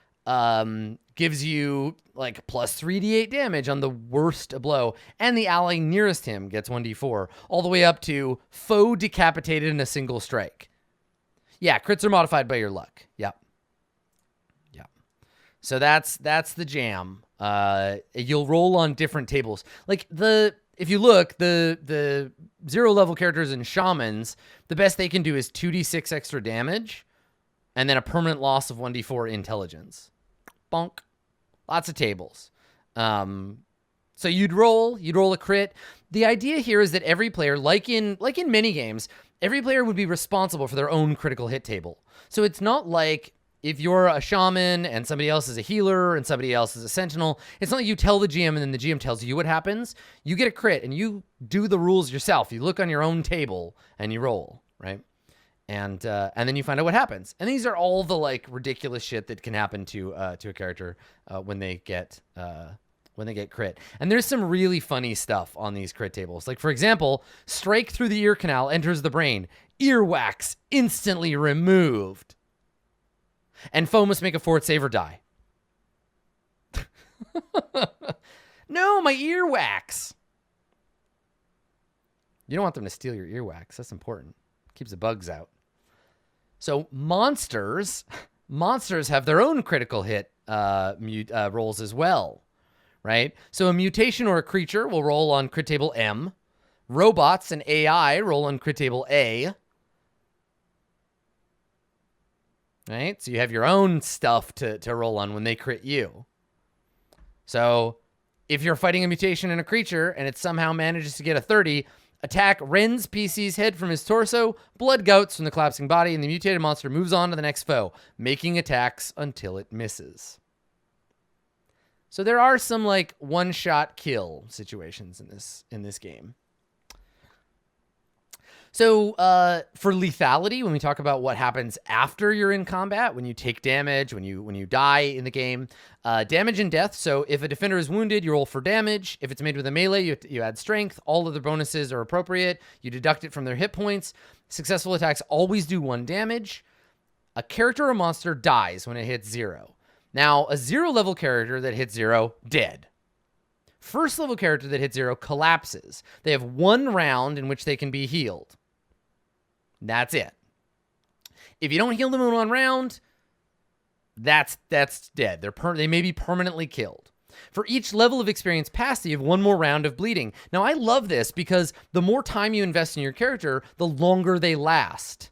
gives you like plus 3d8 damage on the worst blow. And the ally nearest him gets 1d4. All the way up to foe decapitated in a single strike. Yeah, crits are modified by your luck. Yep. So that's the jam. You'll roll on different tables. Like if you look, the 0 level characters and shamans, the best they can do is 2d6 extra damage and then a permanent loss of 1d4 intelligence. Bonk. Lots of tables. So you'd roll a crit. The idea here is that every player, like in many games, every player would be responsible for their own critical hit table. So it's not like if you're a shaman and somebody else is a healer and somebody else is a sentinel, it's not like you tell the GM and then the GM tells you what happens. You get a crit and you do the rules yourself. You look on your own table and you roll, right? And then you find out what happens. And these are all the like ridiculous shit that can happen to a character when they get crit. And there's some really funny stuff on these crit tables. Like, for example, strike through the ear canal enters the brain. Earwax instantly removed. And foe must make a fort save or die. No, my earwax. You don't want them to steal your earwax. That's important. Keeps the bugs out. So monsters have their own critical hit rolls as well, right? So a mutation or a creature will roll on crit table M. Robots and AI roll on crit table A. Right? So you have your own stuff to roll on when they crit you. So if you're fighting a mutation in a creature and it somehow manages to get a 30, attack rends PC's head from his torso, blood gouts from the collapsing body, and the mutated monster moves on to the next foe, making attacks until it misses. So there are some like one-shot kill situations in this game. So for lethality, when we talk about what happens after you're in combat, when you take damage, when you die in the game, damage and death. So if a defender is wounded, you roll for damage. If it's made with a melee, you add strength. All other bonuses are appropriate. You deduct it from their hit points. Successful attacks always do 1 damage. A character or monster dies when it hits 0. Now, a 0 level character that hits 0, dead. First level character that hits 0 collapses. They have 1 round in which they can be healed. That's it. If you don't heal them in 1 round, that's dead. They may be permanently killed. For each level of experience passed, you have 1 more round of bleeding. Now, I love this because the more time you invest in your character, the longer they last.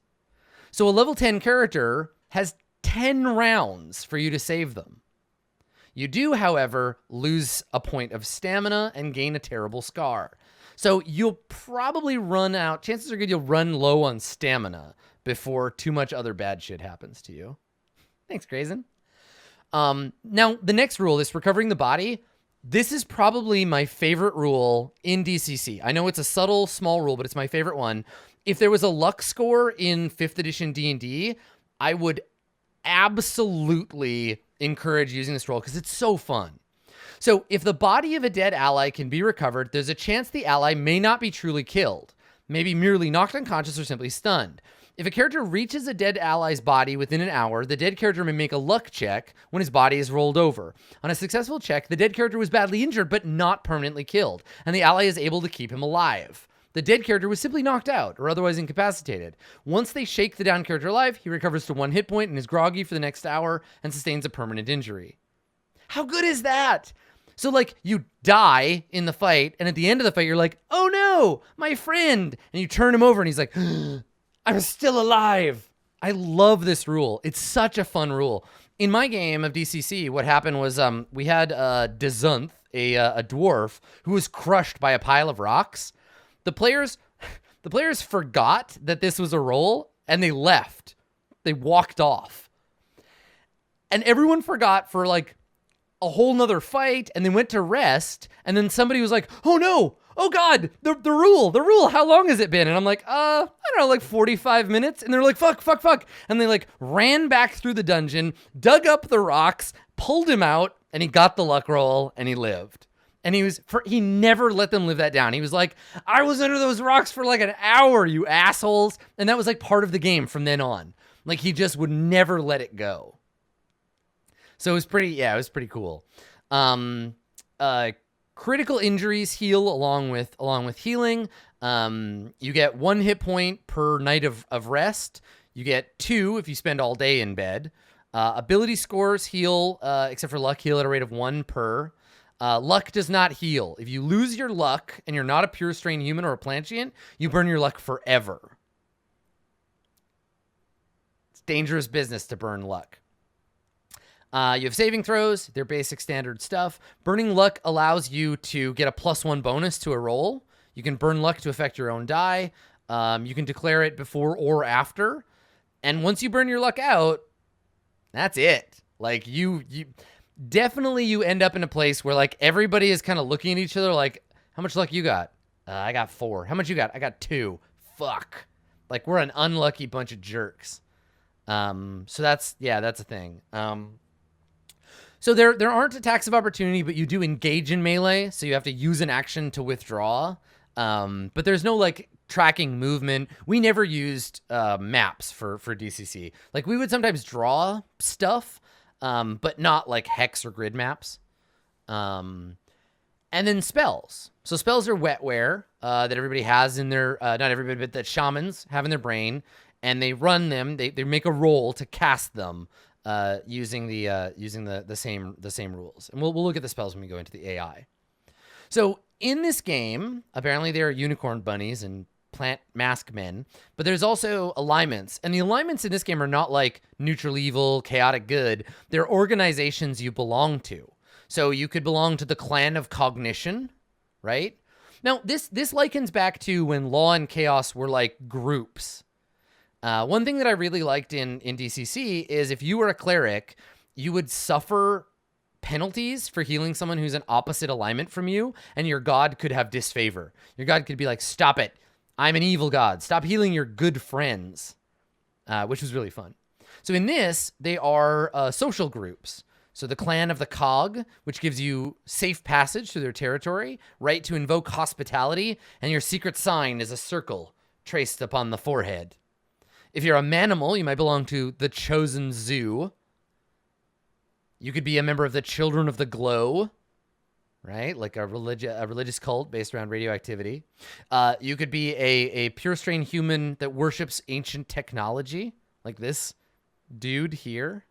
So a level 10 character has 10 rounds for you to save them. You do, however, lose a point of stamina and gain a terrible scar. So you'll probably run out. Chances are good you'll run low on stamina before too much other bad shit happens to you. Thanks, Grayson. Now, the next rule is recovering the body. This is probably my favorite rule in DCC. I know it's a subtle, small rule, but it's my favorite one. If there was a luck score in 5th edition D&D, I would absolutely encourage using this rule because it's so fun. So if the body of a dead ally can be recovered, there's a chance the ally may not be truly killed, maybe merely knocked unconscious or simply stunned. If a character reaches a dead ally's body within an hour, the dead character may make a luck check when his body is rolled over. On a successful check, the dead character was badly injured but not permanently killed, and the ally is able to keep him alive. The dead character was simply knocked out or otherwise incapacitated. Once they shake the down character alive, he recovers to 1 hit point and is groggy for the next hour and sustains a permanent injury. How good is that? So, like, you die in the fight, and at the end of the fight, you're like, oh no, my friend. And you turn him over, and he's like, I'm still alive. I love this rule. It's such a fun rule. In my game of DCC, what happened was we had Dezunth, a dwarf, who was crushed by a pile of rocks. The players forgot that this was a roll, and they left. They walked off. And everyone forgot for, like, a whole nother fight, and they went to rest, and then somebody was like, oh no, oh god, the rule, how long has it been? And I'm like, I don't know, like 45 minutes. And they're like, fuck. And they like ran back through the dungeon, dug up the rocks, pulled him out, and he got the luck roll, and he lived. And he never let them live that down. He was like, I was under those rocks for like an hour, you assholes. And that was like part of the game from then on. Like he just would never let it go. So it was pretty cool. Critical injuries heal along with healing. You get 1 hit point per night of rest. You get 2 if you spend all day in bed. Ability scores heal, except for luck, heal at a rate of 1 per. Luck does not heal. If you lose your luck and you're not a pure strain human or a plantient, you burn your luck forever. It's dangerous business to burn luck. You have saving throws. They're basic standard stuff. Burning luck allows you to get a +1 bonus to a roll. You can burn luck to affect your own die. You can declare it before or after. And once you burn your luck out, that's it. Like you definitely you end up in a place where like everybody is kind of looking at each other like, how much luck you got? I got 4. How much you got? I got 2. Fuck. Like we're an unlucky bunch of jerks. So that's a thing. So there aren't attacks of opportunity, but you do engage in melee, so you have to use an action to withdraw. But there's no like tracking movement. We never used maps for DCC. Like we would sometimes draw stuff, but not like hex or grid maps. And then spells. So spells are wetware that everybody has in their not everybody, but that shamans have in their brain, and they run them. They make a roll to cast them. Using the same rules, and we'll look at the spells when we go into the AI. So in this game, apparently there are unicorn bunnies and plant mask men, but there's also alignments, and the alignments in this game are not like neutral evil, chaotic good. They're organizations you belong to. So you could belong to the clan of cognition, right? Now this likens back to when law and chaos were like groups. One thing that I really liked in DCC is if you were a cleric, you would suffer penalties for healing someone who's an opposite alignment from you, and your god could have disfavor. Your god could be like, stop it. I'm an evil god. Stop healing your good friends, which was really fun. So in this, they are social groups. So the clan of the Cog, which gives you safe passage through their territory, right to invoke hospitality, and your secret sign is a circle traced upon the forehead. If you're a manimal, you might belong to the Chosen Zoo. You could be a member of the Children of the Glow, right? Like a religious cult based around radioactivity. You could be a pure strain human that worships ancient technology, like this dude here.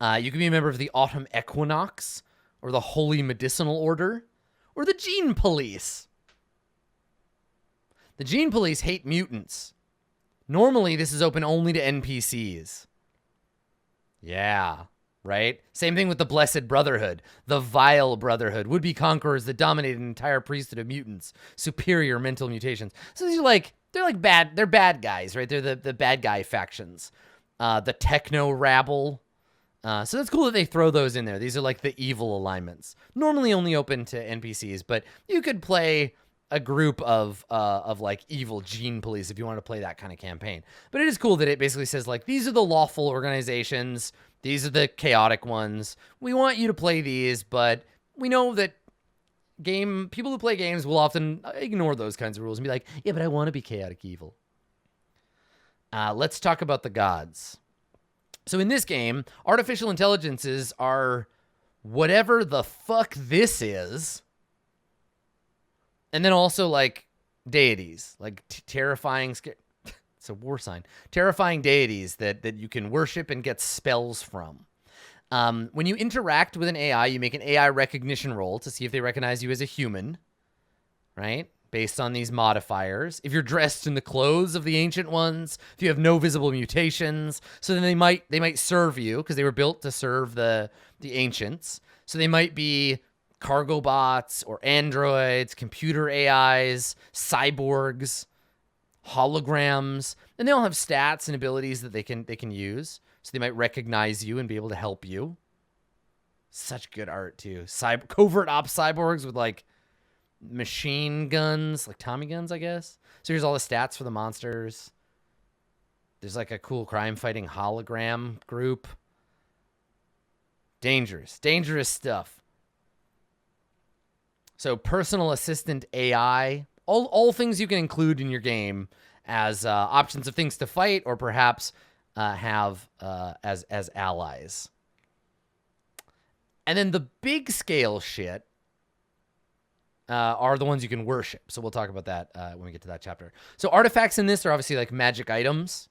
You could be a member of the Autumn Equinox, or the Holy Medicinal Order, or the Gene Police. The Gene Police hate mutants. Normally, this is open only to NPCs. Yeah, right? Same thing with the Blessed Brotherhood. The Vile Brotherhood. Would-be conquerors that dominate an entire priesthood of mutants. Superior mental mutations. So these are like, they're bad guys, right? They're the bad guy factions. The Techno Rabble. So that's cool that they throw those in there. These are like the evil alignments. Normally only open to NPCs, but you could play a group of like evil Gene Police if you want to play that kind of campaign. But it is cool that it basically says like, these are the lawful organizations. These are the chaotic ones. We want you to play these, but we know that people who play games will often ignore those kinds of rules and be like, yeah, but I want to be chaotic evil. Let's talk about the gods. So in this game, artificial intelligences are whatever the fuck this is. And then also like deities, like terrifying, it's a war sign, terrifying deities that you can worship and get spells from. When you interact with an AI, you make an AI recognition roll to see if they recognize you as a human, right? Based on these modifiers. If you're dressed in the clothes of the ancient ones, if you have no visible mutations, so then they might serve you because they were built to serve the ancients. So they might be cargo bots or androids, computer AIs, cyborgs, holograms, and they all have stats and abilities that they can use. So they might recognize you and be able to help you. Such good art too. Covert ops cyborgs with like machine guns, like Tommy guns, I guess. So here's all the stats for the monsters. There's like a cool crime fighting hologram group. Dangerous stuff. So personal assistant AI, all things you can include in your game as options of things to fight or perhaps have as allies. And then the big scale shit are the ones you can worship. So we'll talk about that when we get to that chapter. So artifacts in this are obviously like magic items,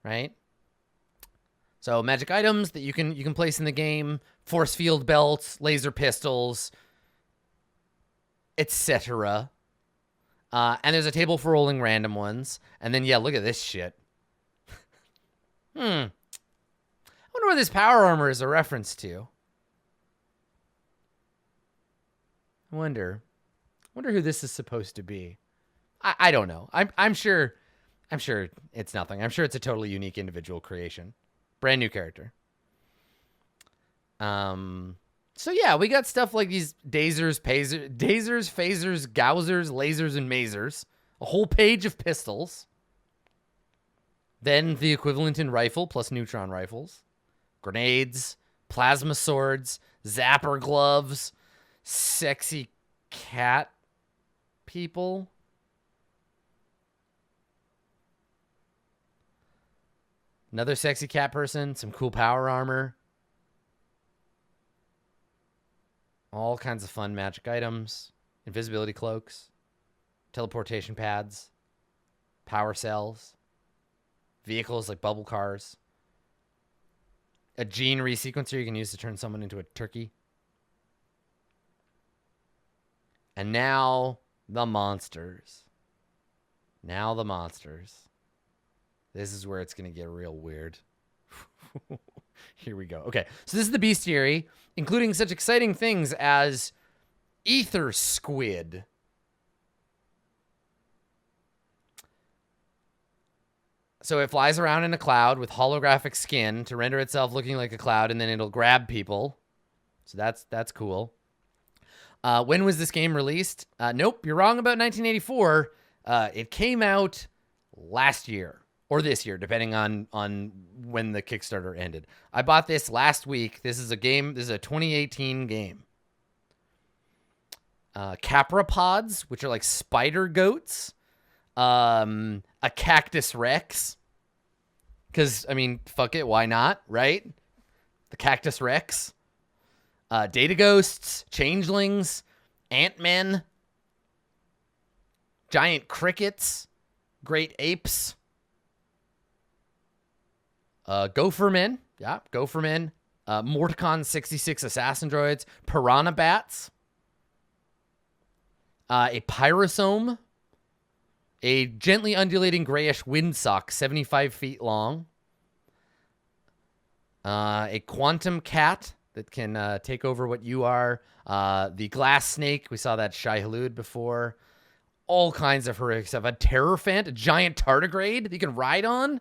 right? So magic items that you can place in the game, force field belts, laser pistols, etc. And there's a table for rolling random ones. And then, yeah, look at this shit. I wonder what this power armor is a reference to. I wonder who this is supposed to be. I don't know. I'm sure it's nothing. I'm sure it's a totally unique individual creation. Brand new character. So yeah, we got stuff like these dasers, phasers, gowsers, lasers, and masers. A whole page of pistols. Then the equivalent in rifle plus neutron rifles. Grenades, plasma swords, zapper gloves, sexy cat people. Another sexy cat person, some cool power armor. All kinds of fun magic items. Invisibility cloaks. Teleportation pads. Power cells. Vehicles like bubble cars. A gene resequencer you can use to turn someone into a turkey. And now the monsters. Now the monsters. This is where it's going to get real weird. Here we go. Okay, so this is the bestiary, including such exciting things as ether squid. So it flies around in a cloud with holographic skin to render itself looking like a cloud, and then it'll grab people. So that's cool. When was this game released? Nope, you're wrong about 1984. It came out last year. Or this year, depending on when the Kickstarter ended. I bought this last week. This is a game. This is a 2018 game. Capropods, which are like spider goats. A cactus rex. Because, I mean, fuck it. Why not, right? The cactus rex. Data ghosts. Changelings. Ant-men. Giant crickets. Great apes. Gophermen. Yeah, Gophermen. Morticon 66 assassin droids. Piranha bats. A pyrosome. A gently undulating grayish windsock, 75 feet long. A quantum cat that can take over what you are. The glass snake. We saw that Shai Hulud before. All kinds of horrific stuff. A Terrorphant, a giant tardigrade that you can ride on.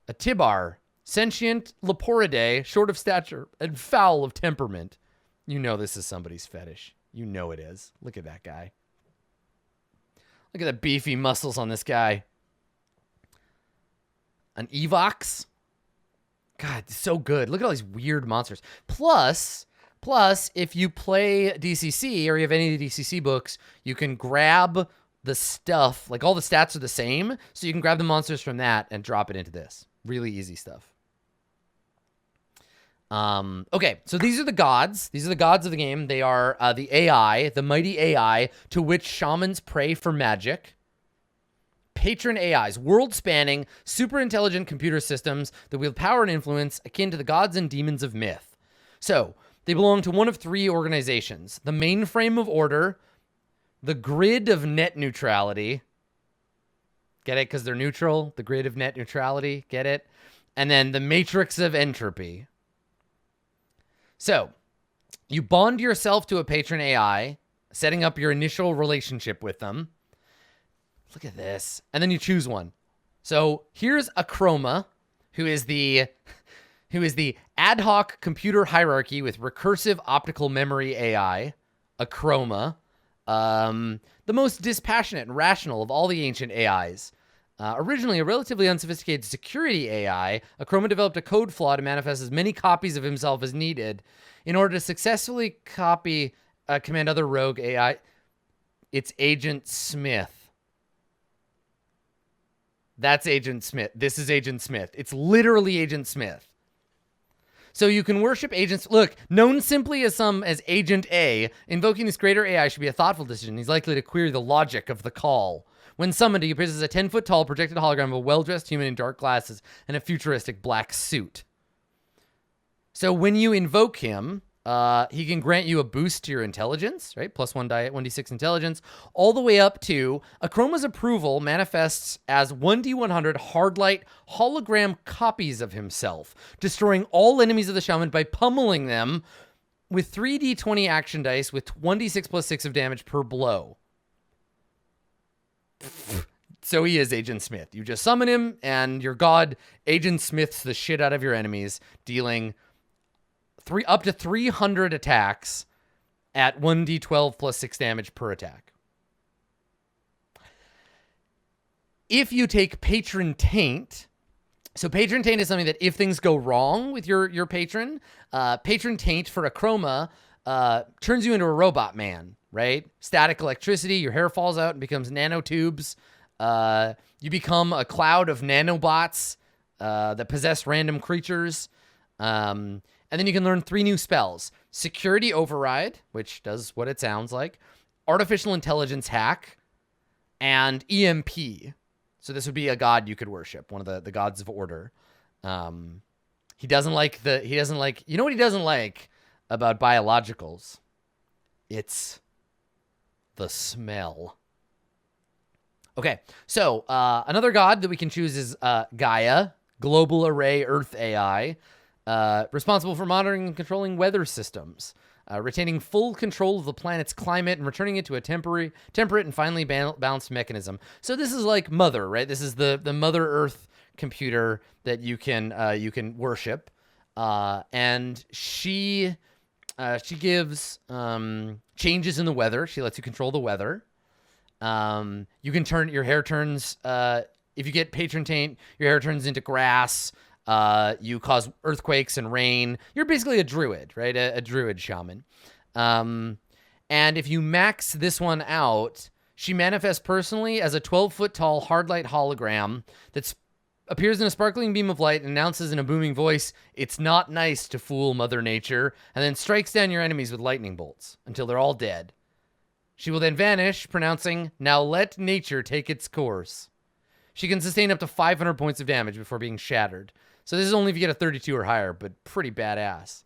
A Tibar, sentient Leporidae, short of stature and foul of temperament. You know this is somebody's fetish. You know it is. Look at that guy. Look at the beefy muscles on this guy. An Evox. God, so good. Look at all these weird monsters. Plus, if you play DCC or you have any of the DCC books, you can grab the stuff. Like all the stats are the same, so you can grab the monsters from that and drop it into this. Really easy stuff. Okay, so these are the gods. These are the gods of the game. They are the AI, the mighty AI to which shamans pray for magic. Patron AIs, world-spanning, super-intelligent computer systems that wield power and influence akin to the gods and demons of myth. So, they belong to one of three organizations. The Mainframe of Order, the Grid of Net Neutrality. Get it? Because they're neutral. The Grid of Net Neutrality. Get it? And then the Matrix of Entropy. So, you bond yourself to a patron AI, setting up your initial relationship with them. Look at this. And then you choose one. So, here's Achroma, who is the ad hoc computer hierarchy with recursive optical memory AI. Achroma. The most dispassionate and rational of all the ancient AIs. Originally a relatively unsophisticated security AI, Achroma developed a code flaw to manifest as many copies of himself as needed in order to successfully command other rogue AI. It's Agent Smith. That's Agent Smith. This is Agent Smith. It's literally Agent Smith. So you can worship agents. Look, known simply as Agent A, invoking this greater AI should be a thoughtful decision. He's likely to query the logic of the call. When summoned, he appears as a 10-foot-tall projected hologram of a well-dressed human in dark glasses and a futuristic black suit. So when you invoke him, He can grant you a boost to your intelligence, right? Plus 1d6 intelligence, all the way up to Akroma's approval manifests as 1d100 hardlight hologram copies of himself, destroying all enemies of the shaman by pummeling them with 3d20 action dice with 1d6 plus 6 of damage per blow. So he is Agent Smith. You just summon him, and your god Agent Smiths the shit out of your enemies, dealing up to 300 attacks at 1d12 plus 6 damage per attack. If you take Patron Taint, so Patron Taint is something that if things go wrong with your patron, Patron Taint for Akroma turns you into a robot man, right? Static electricity, your hair falls out and becomes nanotubes. You become a cloud of nanobots that possess random creatures. And then you can learn 3 new spells. Security Override, which does what it sounds like. Artificial Intelligence Hack. And EMP. So this would be a god you could worship. One of the gods of order. He doesn't like, you know what he doesn't like about biologicals? It's the smell. Okay, so another god that we can choose is Gaia, Global Array Earth AI. Responsible for monitoring and controlling weather systems, retaining full control of the planet's climate and returning it to a temperate and finely balanced mechanism. So this is like Mother, right? This is the Mother Earth computer that you can worship, and she gives changes in the weather. She lets you control the weather. You can turn your hair turns. If you get Patron Taint, your hair turns into grass. You cause earthquakes and rain. You're basically a druid, right? A druid shaman. And if you max this one out, she manifests personally as a 12-foot tall hardlight hologram that appears in a sparkling beam of light and announces in a booming voice, "It's not nice to fool Mother Nature," and then strikes down your enemies with lightning bolts until they're all dead. She will then vanish, pronouncing, "Now let nature take its course." She can sustain up to 500 points of damage before being shattered. So this is only if you get a 32 or higher, but pretty badass.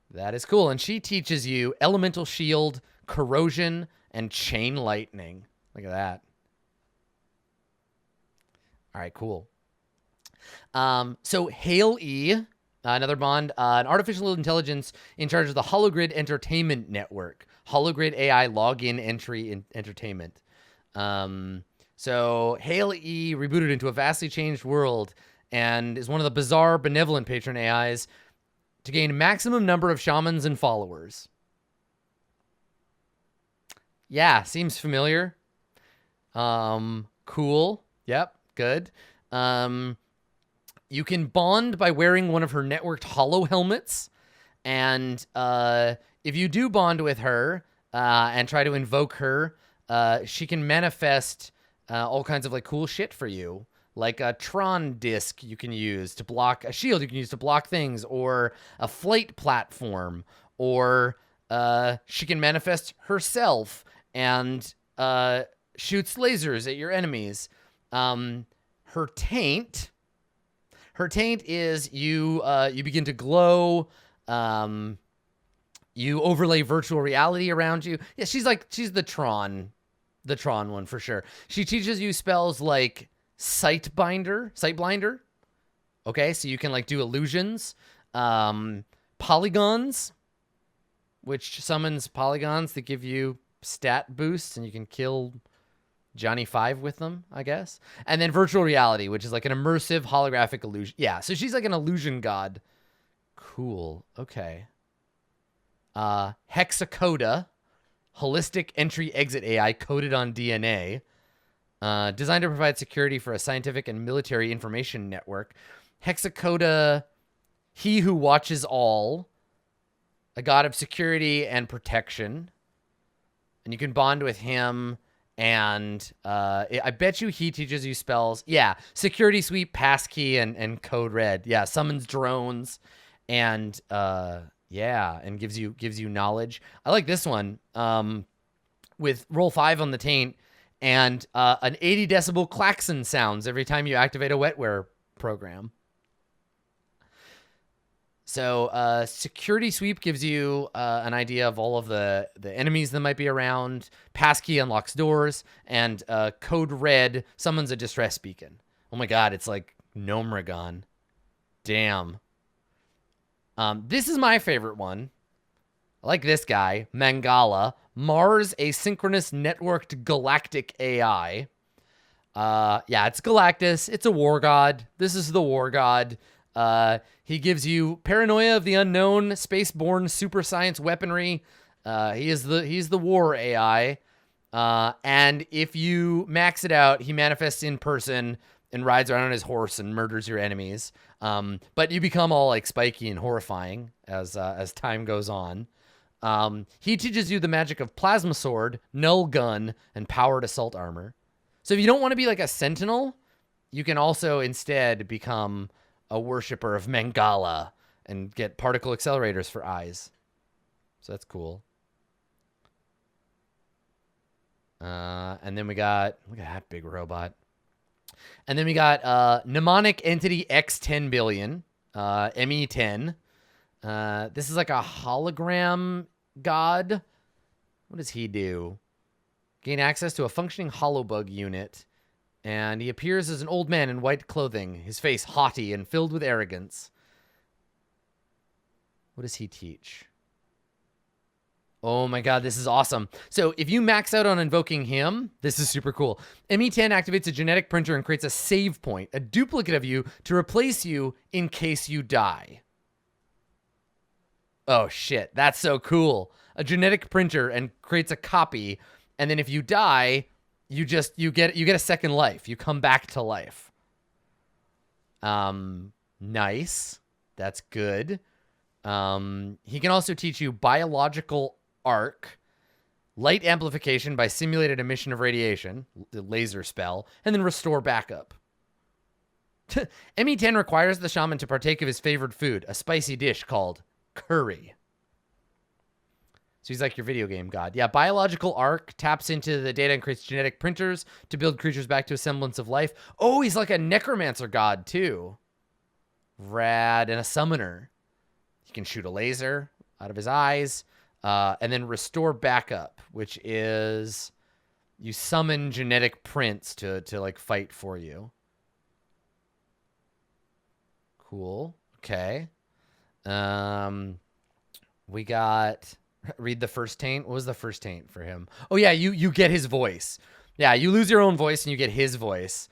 That is cool. And she teaches you Elemental Shield, Corrosion, and Chain Lightning. Look at that. All right, cool. So Hail E, another bond, an artificial intelligence in charge of the Hologrid Entertainment Network. Hologrid AI Login Entry in Entertainment. So Hail E rebooted into a vastly changed world and is one of the bizarre benevolent patron AIs to gain maximum number of shamans and followers. Yeah, seems familiar. Cool. Yep, good. You can bond by wearing one of her networked holo helmets. And if you do bond with her and try to invoke her, she can manifest all kinds of like cool shit for you, like a Tron disc you can use to block a shield you can use to block things, or a flight platform, or she can manifest herself and shoots lasers at your enemies. Her taint is you begin to glow. You overlay virtual reality around you. Yeah, she's the Tron one for sure. She teaches you spells like Sightblinder. Okay, so you can like do illusions. Polygons, which summons polygons that give you stat boosts, and you can kill Johnny Five with them, I guess. And then virtual reality, which is like an immersive holographic illusion. Yeah, so she's like an illusion god. Cool. Okay. Hexacoda, holistic entry-exit AI coded on DNA, designed to provide security for a scientific and military information network. Hexacoda, he who watches all, a god of security and protection. And you can bond with him, and I bet you he teaches you spells. Yeah, security sweep, passkey, and code red. Yeah, summons drones, and yeah, and gives you knowledge. I like this one. With roll 5 on the taint, and an 80 decibel klaxon sounds every time you activate a wetware program. So security sweep gives you an idea of all of the enemies that might be around. Passkey unlocks doors, and code red summons a distress beacon. Oh my god, it's like Gnomragon. Damn. This is my favorite one. I like this guy, Mangala. Mars Asynchronous Networked Galactic AI. Yeah, it's Galactus. It's a war god. This is the war god. He gives you paranoia of the unknown, spaceborne super science weaponry. He's the war AI. And if you max it out, he manifests in person and rides around on his horse and murders your enemies. But you become all like spiky and horrifying as time goes on. He teaches you the magic of plasma sword, null gun, and powered assault armor. So if you don't want to be like a sentinel, you can also instead become a worshiper of Mangala and get particle accelerators for eyes. So that's cool. And then we got, look at that big robot. And then we got Mnemonic Entity X 10 billion, ME10. This is like a hologram god. What does he do? Gain access to a functioning holobug unit. And he appears as an old man in white clothing, his face haughty and filled with arrogance. What does he teach? Oh my god, this is awesome. So if you max out on invoking him, this is super cool. ME10 activates a genetic printer and creates a save point, a duplicate of you to replace you in case you die. Oh shit, that's so cool. A genetic printer and creates a copy, and then if you die, you get a second life. You come back to life. Nice. That's good. He can also teach you biological arc, light amplification by simulated emission of radiation, the laser spell, and then restore backup. ME10 requires the shaman to partake of his favorite food, a spicy dish called curry. So he's like your video game god. Yeah, biological arc taps into the data and creates genetic printers to build creatures back to a semblance of life. Oh, he's like a necromancer god too. Rad. And a summoner. He can shoot a laser out of his eyes. And then restore backup, which is you summon genetic prints to like fight for you. Cool. Okay. We got... Read the first taint. What was the first taint for him? Oh yeah, you get his voice. Yeah, you lose your own voice and you get his voice.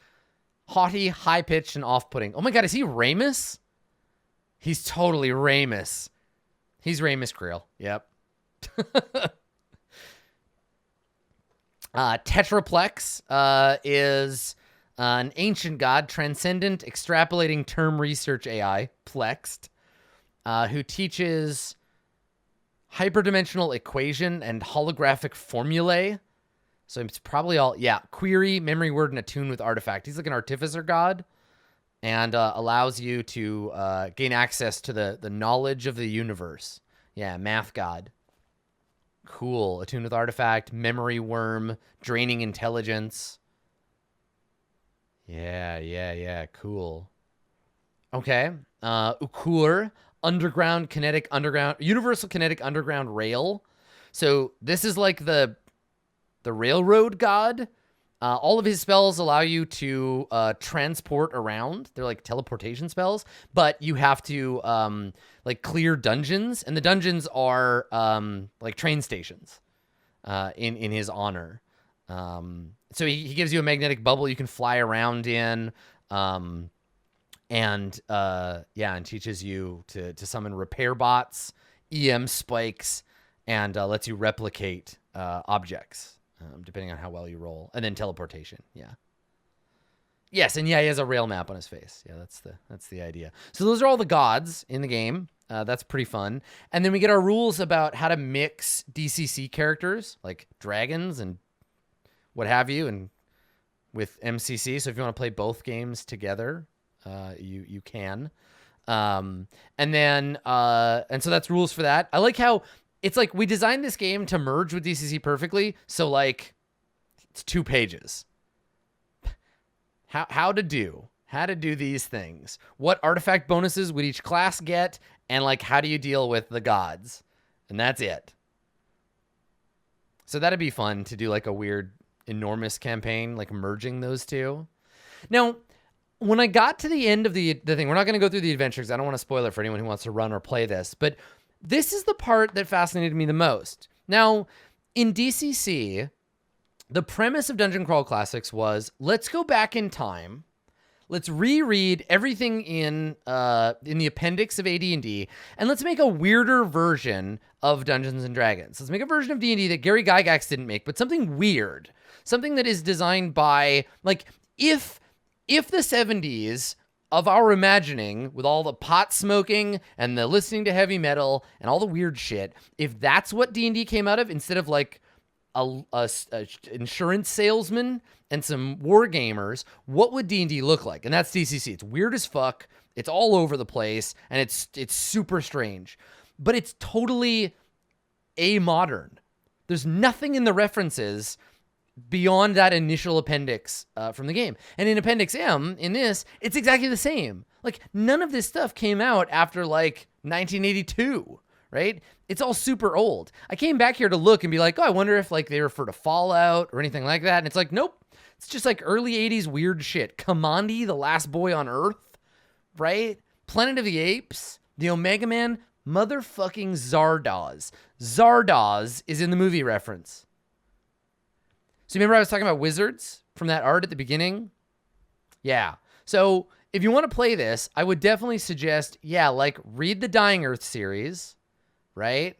Haughty, high-pitched, and off-putting. Oh my god, is he Ramus? He's totally Ramus. He's Ramus Creel. Yep. Tetraplex is an ancient god, transcendent, extrapolating term research AI, Plexed, who teaches hyperdimensional equation and holographic formulae. So it's probably all, yeah, query, memory word, and attune with artifact. He's like an artificer god and allows you to gain access to the knowledge of the universe. Yeah, math god. Cool. Attune with artifact, memory worm, draining intelligence. Yeah. Cool. Okay. Ukur. Universal kinetic underground rail. So this is like the railroad god. All of his spells allow you to transport around. They're like teleportation spells, but you have to like clear dungeons, and the dungeons are like train stations in his honor. So he gives you a magnetic bubble you can fly around in. And teaches you to summon repair bots, EM spikes, and lets you replicate objects, depending on how well you roll. And then teleportation, yeah. Yes, and yeah, he has a rail map on his face. Yeah, that's the idea. So those are all the gods in the game. That's pretty fun. And then we get our rules about how to mix DCC characters, like dragons and what have you, and with MCC. So if you want to play both games together, you can. And so that's rules for that. I like how it's like we designed this game to merge with DCC perfectly. So like it's 2 pages. How to do these things. What artifact bonuses would each class get? and like how do you deal with the gods, and that's it. So that'd be fun to do like a weird enormous campaign, like merging those two. Now, when I got to the end of the thing, we're not going to go through the adventure because I don't want to spoil it for anyone who wants to run or play this, but this is the part that fascinated me the most. Now, in DCC, the premise of Dungeon Crawl Classics was, let's go back in time. Let's reread everything in the appendix of AD&D, and let's make a weirder version of Dungeons and Dragons. Let's make a version of D&D that Gary Gygax didn't make, but something weird. Something that is designed by, like, if the 70s of our imagining, with all the pot smoking and the listening to heavy metal and all the weird shit, if that's what D&D came out of, instead of like a insurance salesman and some war gamers, what would D&D look like? And that's DCC. It's weird as fuck. It's all over the place, and it's super strange, but it's totally amodern. There's nothing in the references beyond that initial appendix from the game. And in Appendix M, in this, it's exactly the same. Like, none of this stuff came out after, like, 1982, right? It's all super old. I came back here to look and be like, oh, I wonder if, like, they refer to Fallout or anything like that. And it's like, nope. It's just, like, early 80s weird shit. Kamandi, the last boy on Earth, right? Planet of the Apes, the Omega Man, motherfucking Zardoz. Zardoz is in the movie reference. So remember I was talking about wizards from that art at the beginning? Yeah. So if you want to play this, I would definitely suggest, like, read the Dying Earth series, right?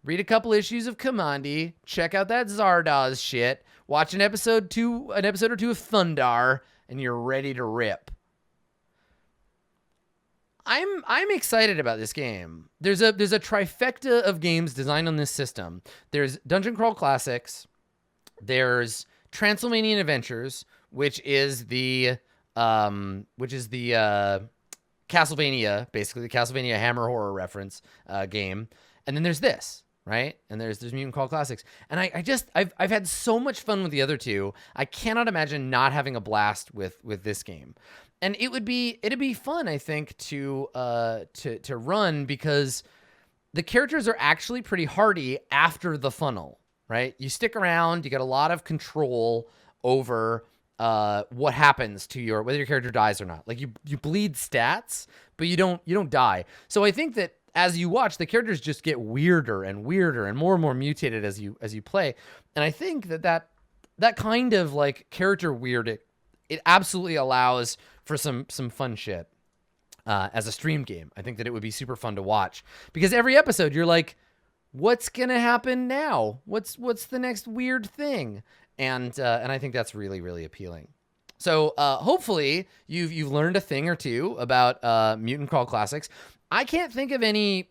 Read a couple issues of Kamandi, check out that Zardoz shit, watch an episode or two of Thundar, and you're ready to rip. I'm excited about this game. There's a trifecta of games designed on this system. There's Dungeon Crawl Classics. There's Transylvanian Adventures, which is the Castlevania, basically the Castlevania Hammer Horror reference game, and then there's this, right? And there's Mutant Crawl Classics, and I've had so much fun with the other two. I cannot imagine not having a blast with this game, and it'd be fun, I think, to run, because the characters are actually pretty hardy after the funnel. Right? You stick around, you get a lot of control over what happens to whether your character dies or not. Like, you bleed stats, but you don't die. So I think that as you watch, the characters just get weirder and weirder and more mutated as you play. And I think that kind of like character weird, it absolutely allows for some fun shit as a stream game. I think that it would be super fun to watch, because every episode you're like, what's gonna happen now? What's the next weird thing? And I think that's really, really appealing. So hopefully you've learned a thing or two about Mutant Crawl Classics. I can't think of any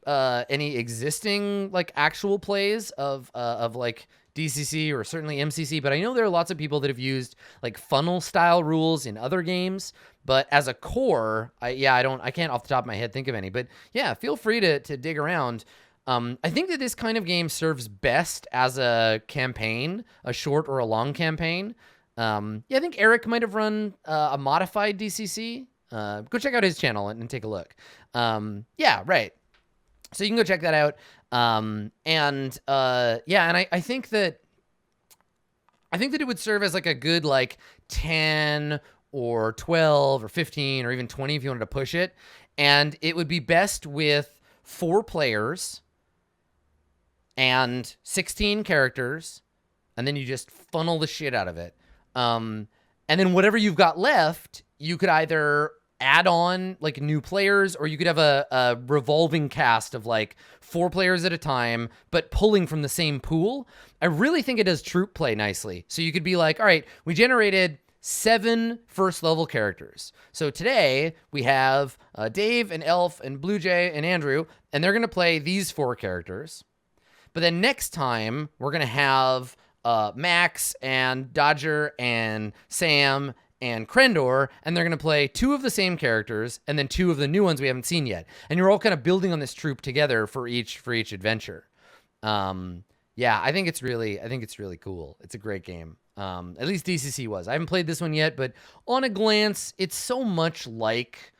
existing like actual plays of like DCC or certainly MCC, but I know there are lots of people that have used like funnel style rules in other games. But as a core, I can't off the top of my head think of any. But yeah, feel free to dig around. I think that this kind of game serves best as a campaign, a short or a long campaign. I think Eric might have run a modified DCC. Go check out his channel and take a look. Right. So you can go check that out. And I think that it would serve as like a good like 10 or 12 or 15 or even 20 if you wanted to push it. And it would be best with 4 players and 16 characters, and then you just funnel the shit out of it. And then whatever you've got left, you could either add on like new players, or you could have a revolving cast of like 4 players at a time, but pulling from the same pool. I really think it does troop play nicely. So you could be like, all right, we generated 7 first level characters. So today we have Dave and Elf and Blue Jay and Andrew, and they're going to play these 4 characters. But then next time we're going to have Max and Dodger and Sam and Krendor, and they're going to play 2 of the same characters and then 2 of the new ones we haven't seen yet. And you're all kind of building on this troop together for each adventure. I think it's really cool. It's a great game. At least DCC was. I haven't played this one yet, but on a glance, it's so much like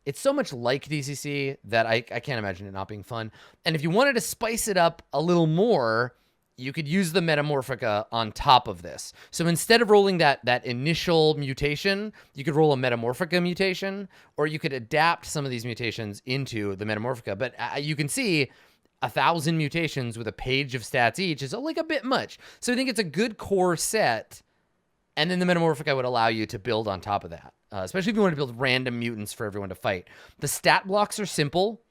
It's so much like DCC that I can't imagine it not being fun. And if you wanted to spice it up a little more, you could use the Metamorphica on top of this. So instead of rolling that initial mutation, you could roll a Metamorphica mutation, or you could adapt some of these mutations into the Metamorphica. But you can see 1,000 mutations with a page of stats each is like a bit much. So I think it's a good core set. And then the Metamorphica would allow you to build on top of that, especially if you want to build random mutants for everyone to fight. The stat blocks are simple.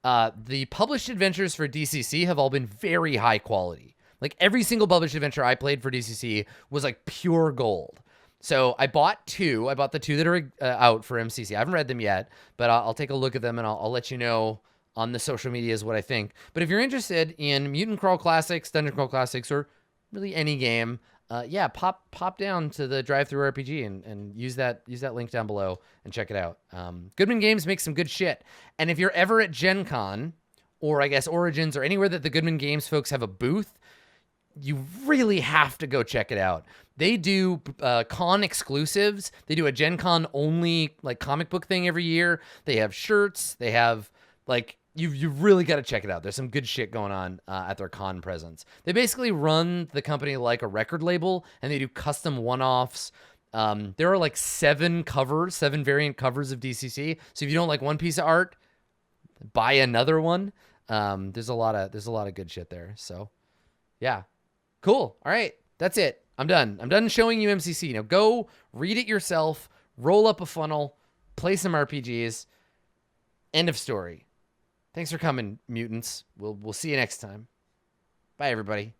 The published adventures for DCC have all been very high quality. Like every single published adventure I played for DCC was like pure gold. So I bought two. I bought the two that are out for MCC. I haven't read them yet, but I'll take a look at them and I'll let you know on the social medias what I think. But if you're interested in Mutant Crawl Classics, Dungeon Crawl Classics, or really any game, yeah, pop down to the Drive-Thru RPG and use that link down below and check it out. Goodman Games makes some good shit. And if you're ever at Gen Con, or I guess Origins, or anywhere that the Goodman Games folks have a booth, you really have to go check it out. They do con exclusives. They do a Gen Con only like comic book thing every year. They have shirts. They have like you've really got to check it out. There's some good shit going on at their con presence. They basically run the company like a record label, and they do custom one-offs. There are like 7 variant covers of DCC. So if you don't like one piece of art, buy another one. There's a lot of good shit there. So yeah, cool. All right, that's it. I'm done. I'm done showing you MCC. Now go read it yourself. Roll up a funnel. Play some RPGs. End of story. Thanks for coming, mutants. We'll see you next time. Bye, everybody.